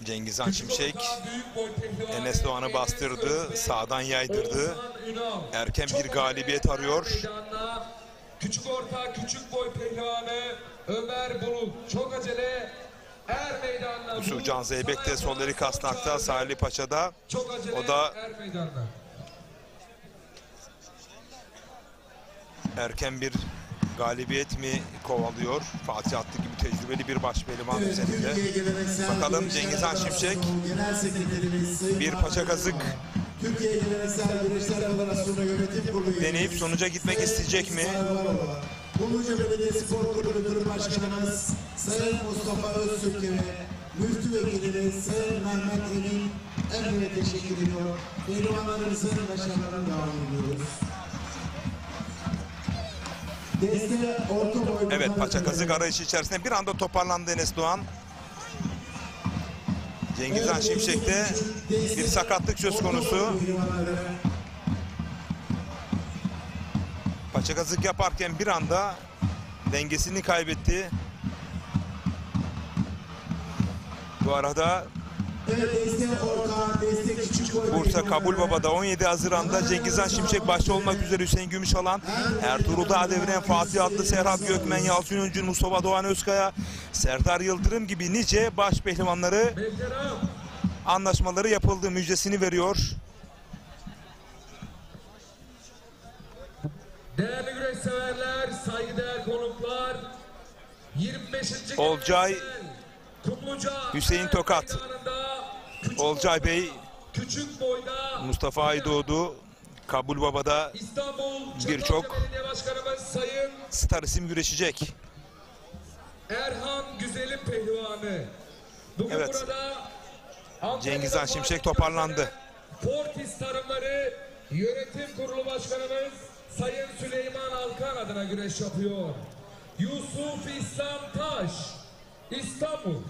Cengizhan Şimşek Enes Doğan'ı bastırdı, sağdan yaydırdı. Erken bir galibiyet arıyor. Küçük orta, küçük boy pehlivanı Ömer Bulut çok acele er meydanına. Yusuf Can Zeybek de sol eli kasnakta, Salih Paşa'da. O da er meydanına. erken bir galibiyet mi kovalıyor? Fatih Atlı gibi tecrübeli bir baş pehlivan üzerinde. Bakalım Cengizhan Şimşek bir paça kazık Türkiye Geleneksel Güreşler Federasyonu Yönetim Kurulu deneyip sonuca gitmek isteyecek mi? Kumluca Belediye Spor Kulübü Müdür Başkanımız Sayın Mustafa Öztürk'e ve Müftü Vekili Sayın Mehmet Emin Emre'ye teşekkür ediyor. Pehlivanlarımızın başarılarını devam ediyoruz. Evet, paça kazık arayışı içerisinde bir anda toparlandı Enes Doğan. Cengizhan Şimşek'te bir sakatlık söz konusu. Paça kazık yaparken bir anda dengesini kaybetti. Bu arada Bursa Kabulbaba'da 17 Haziran'da Cengizhan Şimşek başta olmak üzere Hüseyin Gümüşalan, Ertuğrul Dağdeviren, Fatih Atlı, Serhat Gökmen, Yalçın Öncü, Mustafa Doğan Özkaya, Serdar Yıldırım gibi nice baş pehlivanları anlaşmaları yapıldığı müjdesini veriyor. Değerli güreş severler, saygıdeğer konuklar, 25. Olcay, Kumluca Hüseyin Tokat, Olcay Bey, küçük boyda Mustafa Aydoğdu, Kabulbaba'da birçok Sayın star isim güreşecek. Erhan Güzel'in pehlivanı. Bugün Evet. burada Cengizhan Şimşek toparlandı. Fortis Tarımları Yönetim Kurulu Başkanımız Sayın Süleyman Alkan adına güreş yapıyor. Yusuf İslam Taş, İstanbul.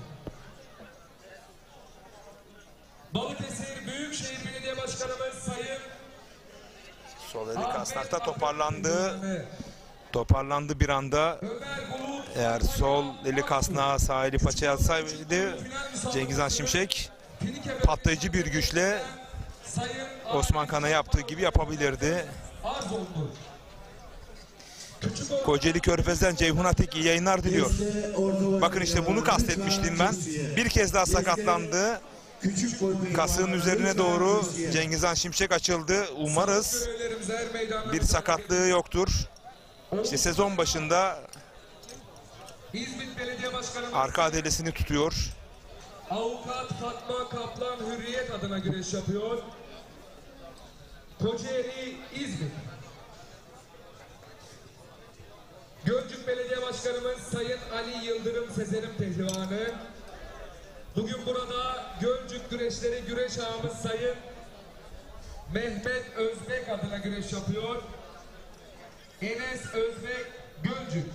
Balıkesir Büyükşehir Belediye Başkanımız Sayın Sol eli kasnakta toparlandı. Toparlandı bir anda. Eğer sol eli kasnağa, sağ eli paçaya atsaydı Cengizhan Şimşek patlayıcı bir güçle Osman Kan'a yaptığı gibi yapabilirdi. Kocaeli Körfez'den Ceyhun Atik iyi yayınlar diliyor. Bakın işte bunu kastetmiştim ben. Bir kez daha sakatlandı. Kasığın üzerine doğru Cengizhan Şimşek açıldı. Umarız bir sakatlığı yoktur. İşte sezon başında İzmit Belediye Başkanımız arka adelesini tutuyor. Avukat Fatma Kaplan Hürriyet adına güreş yapıyor. Kocaeli İzmit. Gölcük Belediye Başkanımız Sayın Ali Yıldırım Sezer'in pehlivanı. Bugün burada Gölcük güreşleri güreş ağamız Sayın Mehmet Özbek adına güreş yapıyor. Enes Özbek Gölcük.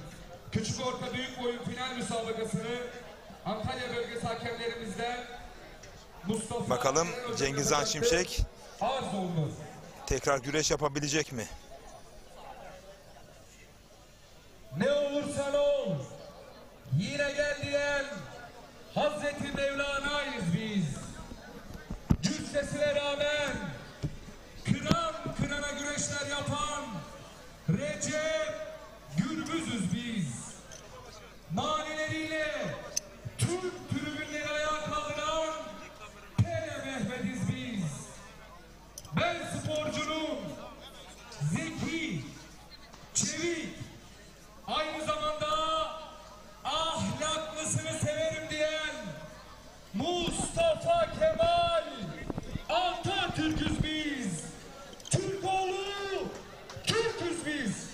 Küçük orta büyük boyun final müsabakasını Antalya bölgesi hakemlerimizden Mustafa Bakalım Cengizhan Şimşek arz olunur. tekrar güreş yapabilecek mi? Ne olursan ol, yine gel diyen Hazreti Mevlana'yız biz. Cüssesine rağmen kıran kırana güreşler yapan Recep Gürbüz'üz biz. Manileriyle tüm tribünleri ayağa kaldıran Pele Mehmet'iz biz. Ben sporcunun zeki, çevik, aynı zamanda ahlaklısını severim diyen Mustafa Kemal Atatürk'üz biz. Türkoğlu Türk'üz biz.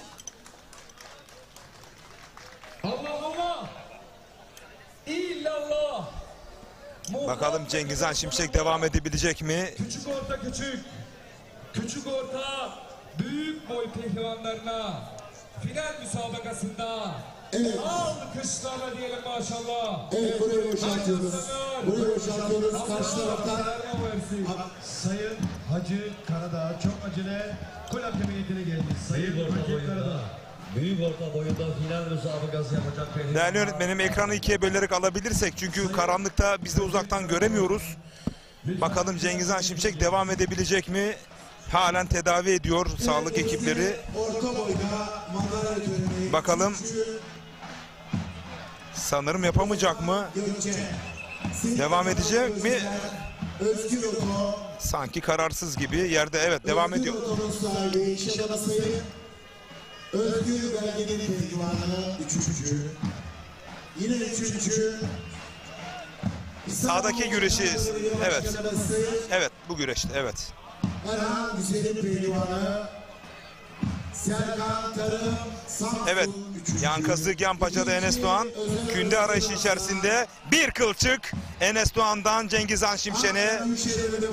Allah'ıma illallah. Bakalım Cengizhan Şimşek devam edebilecek mi? Küçük orta küçük, küçük orta büyük boy pehlivanlarına final müsabakasında alkışlarla diyelim maşallah. Evet, burayı boşaltıyoruz. Burayı boşaltıyoruz. Karşı taraftan Sayın Hacı Karadağ çok acele kul hakemiyetine geldi. Sayın Hacı Karadağ. Büyük orta boyunda final müsabakası yapacak pehlivan. Değerli yönetmenim, ekranı ikiye bölerek alabilirsek, çünkü karanlıkta biz de uzaktan göremiyoruz. Bakalım Cengizhan Şimşek devam edebilecek mi? Halen tedavi ediyor sağlık ekipleri. Orta boyda madalya töreni. Bakalım. Sanırım yapamayacak mı? Gökçe. Devam edecek mi? Özgür Oto. Sanki kararsız gibi yerde. Evet, devam ediyor. Özgür Oto'nun sahibi iş adamı Özgür Belge'nin pehlivanı 3. Yine 3. Sağdaki güreşi, evet. Evet, bu güreşte, evet. Erhan Güzel'in pehlivanı Serkan Tarım Samsun. Evet, Yankazı Genpaça'da Enes Doğan künde arayışı içerisinde bir kılçık Enes Doğan'dan Cengizhan Şimşek'e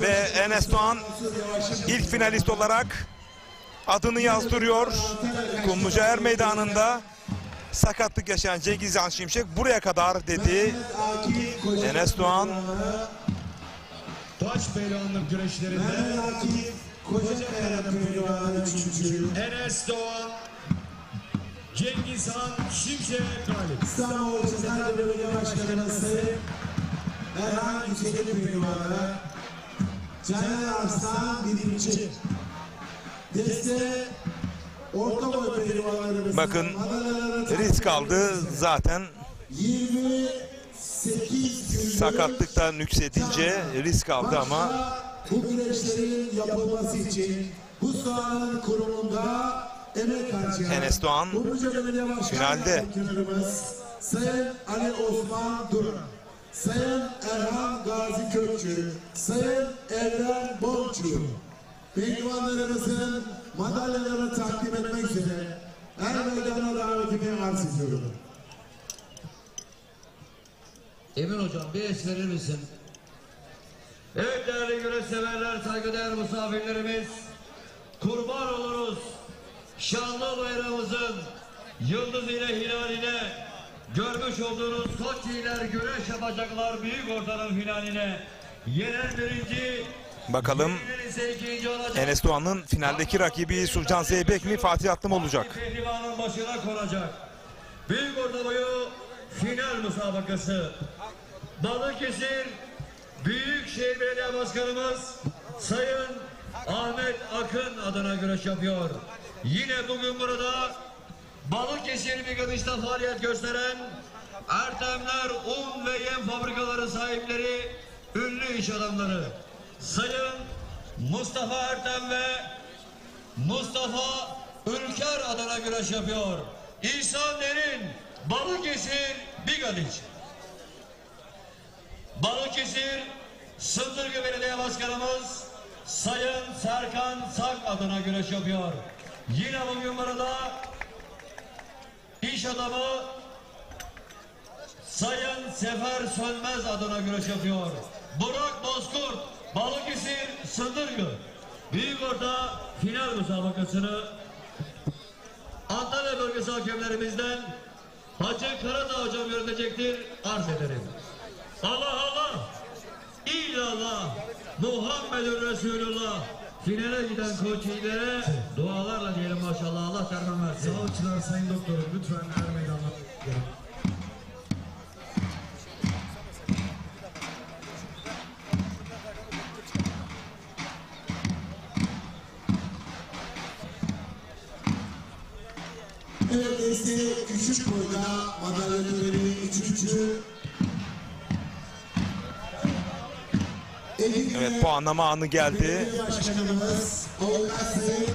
ve Enes Doğan ilk finalist olarak adını yazdırıyor. Kumluca Er Meydanı'nda sakatlık yaşayan Cengizhan Şimşek buraya kadar dedi. Enes Doğan Taş pehlivanlık güreşlerinde Kocakaya pehlivanı 3. Enes Doğan, Cengizhan Şimşek galip. İstanbul Çatalca Belediye Başkanı Sayın Erhan Güzel'in pehlivanı Caner Arslan 1. Deste orta boy pehlivanlarımızın bakın risk aldı zaten. 28 gündür Sakatlıktan nüksedince risk aldı ama bu güreşlerin yapılması için bu sahanın kurumunda emek harcayan Enes Doğan Kumluca Belediye Başkanı finalde. Yardımcılarımız Sayın Ali Osman Duran, Sayın Erhan Gazi Kökçü, Sayın Evren Bolçu, pehlivanlarımızın madalyalarını takdim etmek üzere Er Meydan'a davetimi arz ediyorum. Emin hocam bir es verir misin? Evet değerli güreş severler, saygıdeğer misafirlerimiz, kurban oluruz şanlı bayrağımızın yıldız ile hilaline, görmüş olduğunuz koç iyiler güreş yapacaklar büyük ortanın finaline. Yenen birinci, bakalım ise ikinci olacak. Enes Doğan'ın finaldeki rakibi Sulcan Zeybek mi, Fatih Atlı mı olacak? Pehlivanın başına konacak. Büyük orta boyu final müsabakası. Balıkesir Büyükşehir Belediye Başkanımız Sayın Ahmet Akın adına güreş yapıyor. Yine bugün burada Balıkesir Bigadiş'te faaliyet gösteren Ertemler Un ve Yem Fabrikaları sahipleri, ünlü iş adamları Sayın Mustafa Ertem ve Mustafa Ülker adına güreş yapıyor. İhsan Derin, Balıkesir Bigadiş. Balıkesir Sıldırgı Belediye Başkanımız Sayın Serkan Sak adına güreş yapıyor. Yine bugün burada iş adamı Sayın Sefer Sönmez adına güreş yapıyor. Burak Bozkurt, Balıkesir Sıldırgı. Büyük orta final müsabakasını Antalya bölgesi hakemlerimizden Hacı Karadağ hocam yönetecektir, arz ederim. Allah Allah, illallah, Muhammedun Resulullah. Finale giden koç iğnelere dualarla diyelim maşallah. Allah terman versin. Sağlıkçılar, sayın doktorum, lütfen Er Meydan'a gelin. Evet, desteği küçük boyda madalya töreni 3. Evet, puanlama anı geldi. Belediye Başkanımız Avukat Sayın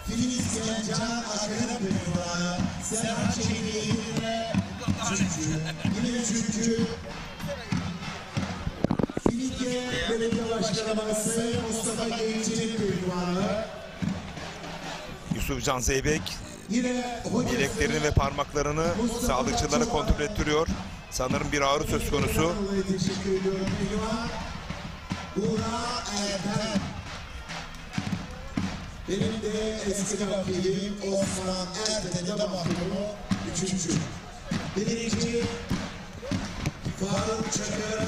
Filiz Gencan Akın Pehlivanı Serhat Çelik'i yine 3. Filike Belediye Başkanımız Sayın Mustafa Genç'in Pehlivanı Yusufcan Zeybek yine bileklerini ve parmaklarını sağlıkçılara kontrol ettiriyor. Sanırım bir ağrı söz konusu. Teşekkür ediyorum pehlivan. Buğra Ertem. Benim de eski rakibiim Osman Ertem'de mahkumu 3. Birinci Faruk Çakır.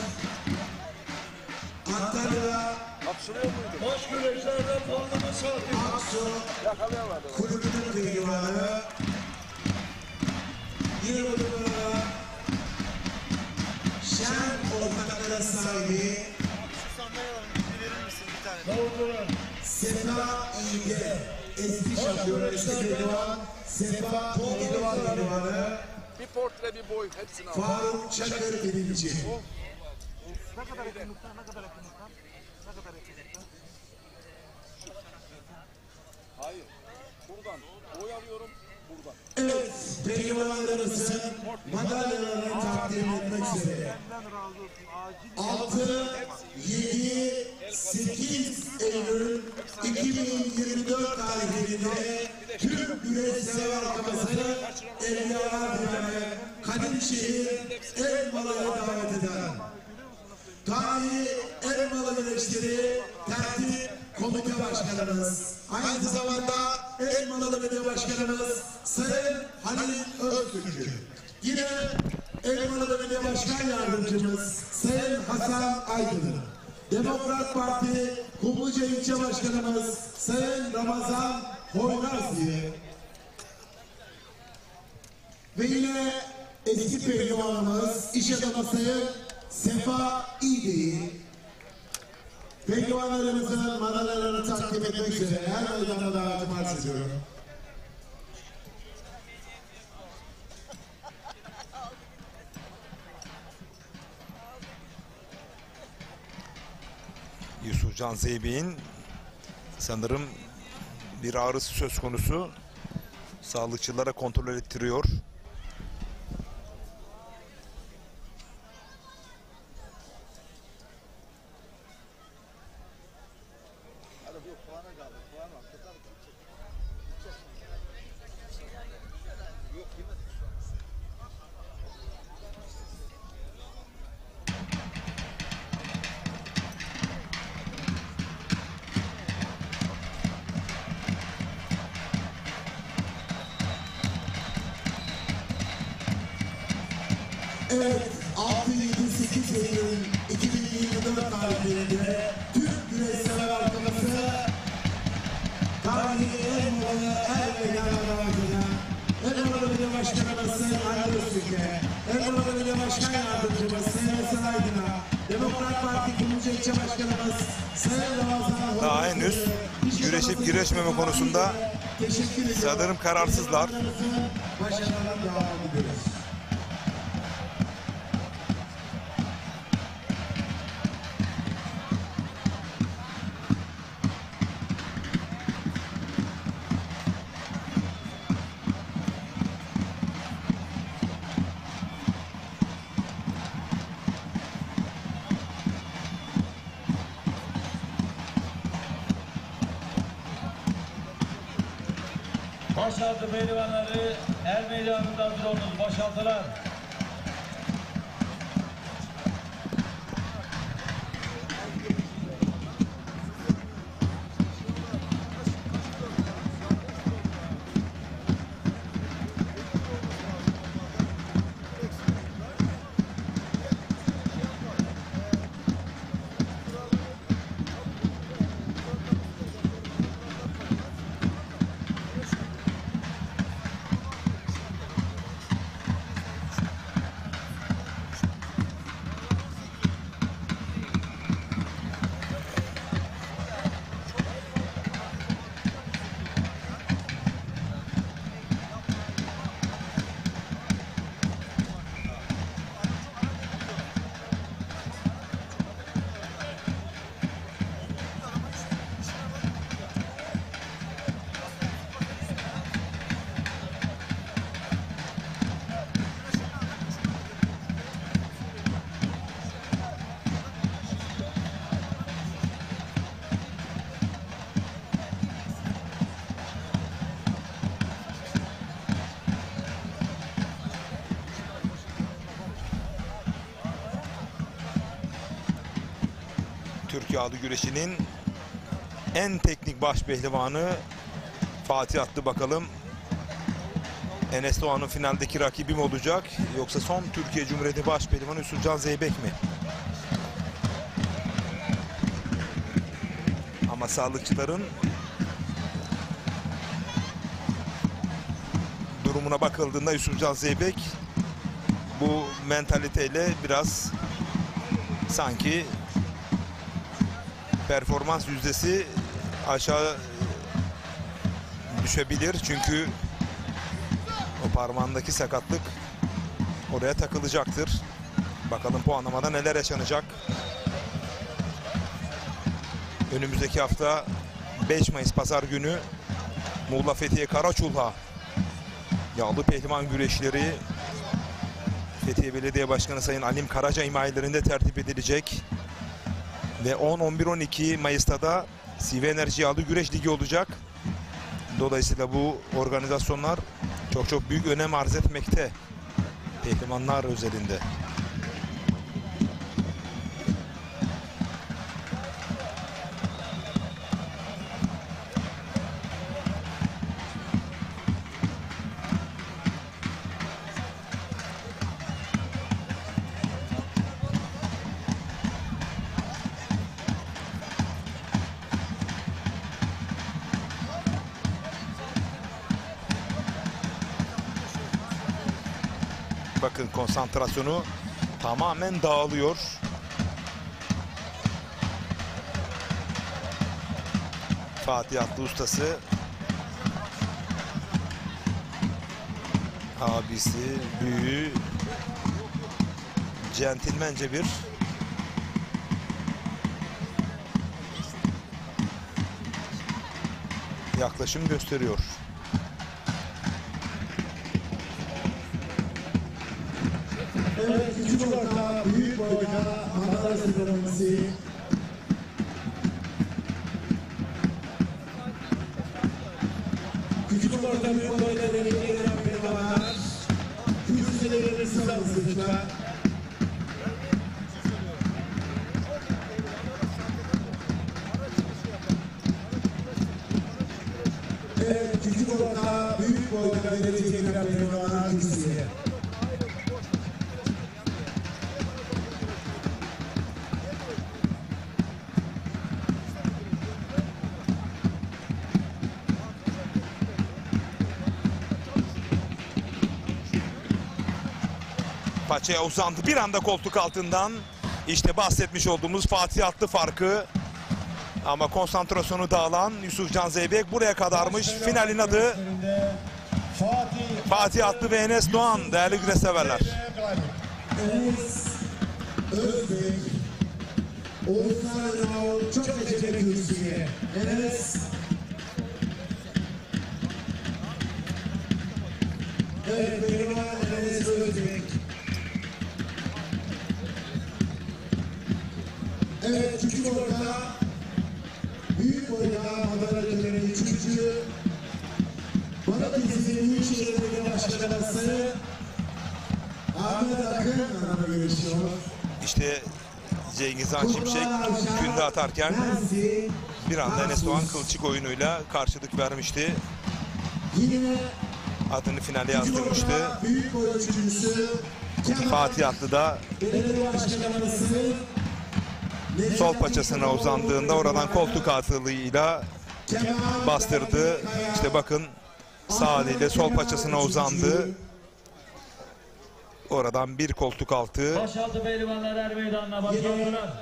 Antalya Baş güreşlerde puanlama saati. Aksu kulübünün pehlivanı. Yine bakımına Şen ortakları sahibi Sefa İlge, eski şampiyon, eski pehlivan, Sefa İlge pehlivanı, Bir portre, bir boy, hepsini al. Faruk Çakır birinci. Ne kadar yakınlıktan? Hayır. Buradan. Boy alıyorum. Buradan. Evet, pehlivanlarımızın madalyalarını takdim etmek üzere 6, 7, 8 Eylül 2024 tarihinde tüm güreş sever halkımızı Evliyalar Diyarı Kadimşehir Elmalı'ya davet eden tarihi Elmalı Güreşleri Tertip Komite Başkanımız, aynı zamanda Elmalı Belediye Başkanımız Sayın Halil Öztürk'ü, yine Elmalı Belediye Başkan Yardımcımız Sayın Hasan Aydın, Demokrat Parti Kumluca İlçe Başkanımız Sayın Ramazan Hoynazlı ve yine eski pehlivanımız iş adamı Sayın Sefa İğde'yi pehlivanlarımızın madalyalarını takdim etmek üzere her meydana davetimi arz ediyorum. Yusufcan Zeybek'in sanırım bir ağrısı söz konusu. Sağlıkçılara kontrol ettiriyor. Evet, 6-7-8 Eylül 2024 tarihinde tüm güreşsever halkımızı tarihi Elmalı Er Meydanı'na davet eden Elmalı Belediye Başkanımız Sayın Halil Öztürk'e, Elmalı Belediye Başkan Yardımcımız Sayın Hasan Aydın'a, Demokrat Parti Kumluca İlçe Başkanımız Sayın Ramazan Daha henüz güreşip güreşmeme konusunda sanırım kararsızlar. Başarılarına devam ediyoruz. Başaltı pehlivanları er meydanında hazır olunuz. Başaltılar. Türk yağlı güreşinin en teknik baş pehlivanı Fatih attı bakalım. Enes Doğan'ın finaldeki rakibi mi olacak yoksa son Türkiye Cumhuriyeti baş pehlivanı Yusufcan Zeybek mi? sağlıkçıların durumuna bakıldığında Yusufcan Zeybek bu mentaliteyle biraz sanki performans yüzdesi aşağı düşebilir. Çünkü o parmağındaki sakatlık oraya takılacaktır. Bakalım puanlamada neler yaşanacak. Önümüzdeki hafta 5 Mayıs Pazar günü Muğla Fethiye Karaçulha yağlı pehlivan güreşleri Fethiye Belediye Başkanı Sayın Alim Karaca himayelerinde tertip edilecek. Ve 10, 11, 12 Mayıs'ta da CV Enerji Yağlı Güreş Ligi olacak. Dolayısıyla bu organizasyonlar çok büyük önem arz etmekte pehlivanlar özelinde. Bakın konsantrasyonu tamamen dağılıyor. Fatih Atlı ustası, abisi, büyüğü, centilmence bir yaklaşım gösteriyor. Evet, küçük orta, büyük boyda madalya sıralaması. Küçük orta, büyük boyda dereceye giren pehlivanlar. Kürsülerini sıralaması lütfen. Evet, küçük orta, büyük boyda dereceye giren pehlivanlar kürsüye. Paçaya uzandı. Bir anda koltuk altından işte bahsetmiş olduğumuz Fatih Atlı farkı. Ama konsantrasyonu dağılan Yusufcan Zeybek buraya kadarmış. Finalin adı Fatih Atlı ve Enes Doğan değerli güreş severler. Enes Özbek, Oğuzhan Ünal çok teşekkür kürsüye. Enes. Evet, pehlivan Enes Özbek. Evet, küçük orta, büyük boyda madalya töreni 3. Balıkesir Büyükşehir Belediye Başkanı Sayın Ahmet Akın adına görüşüyor. İşte Cengiz Han Şimşek günde atarken bir anda Enes Doğan kılçık oyunuyla karşılık vermişti. Yine Adını finale yazdırmıştı. büyük boy üçüncüsü Fatih Atlı da Belediye Başkanı Sayın sol paçasına uzandığında oradan koltuk altılığıyla bastırdı. İşte bakın sağ eliyle sol paçasına uzandı. Oradan bir koltuk altı. Başaltı pehlivanlar er meydanına başlıyorlar.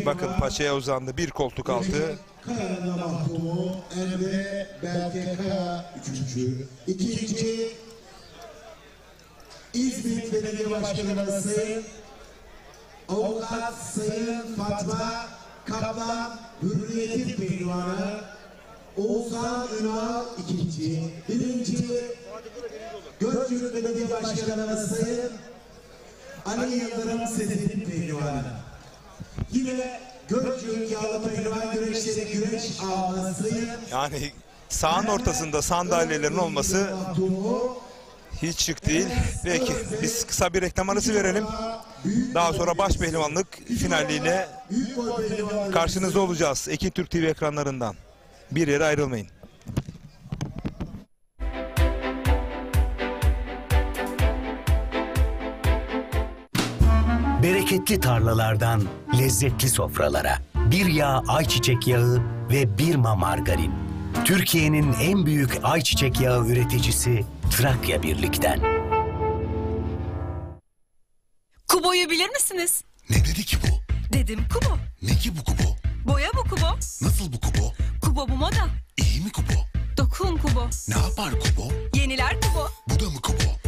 Bakın paçaya uzandı bir koltuk altı. Kaya'nın mahkumu Emre Berke Kaya 3. İkinci İzmit Belediye Başkanı Sayın Avukat Sayın Fatma Kaplan Hürriyet'in pehlivanı Oğuzhan Ünal 2. Birinci Gökçük Belediye Başkanı Sayın Ali Yıldırım Sezer'in pehlivanı. Yine Gökçük Yağlı Pehlivan Güreşleri güreş ağası. Yani sahanın ortasında sandalyelerin olması hiç şık değil. Peki biz kısa bir reklam arası verelim. Daha sonra baş pehlivanlık finaliyle karşınızda olacağız. Ekin Türk TV ekranlarından. Bir yere ayrılmayın. Bereketli tarlalardan lezzetli sofralara bir yağ ayçiçek yağı ve Birma margarin. Türkiye'nin en büyük ayçiçek yağı üreticisi Trakya Birlik'ten. Kubo'yu bilir misiniz? Ne dedi ki bu? Dedim Kubo. Ne ki bu Kubo? Boya bu Kubo. Nasıl bu Kubo? Kubo bu moda. İyi mi Kubo? Dokun Kubo. Ne yapar Kubo? Yeniler Kubo. Bu da mı Kubo?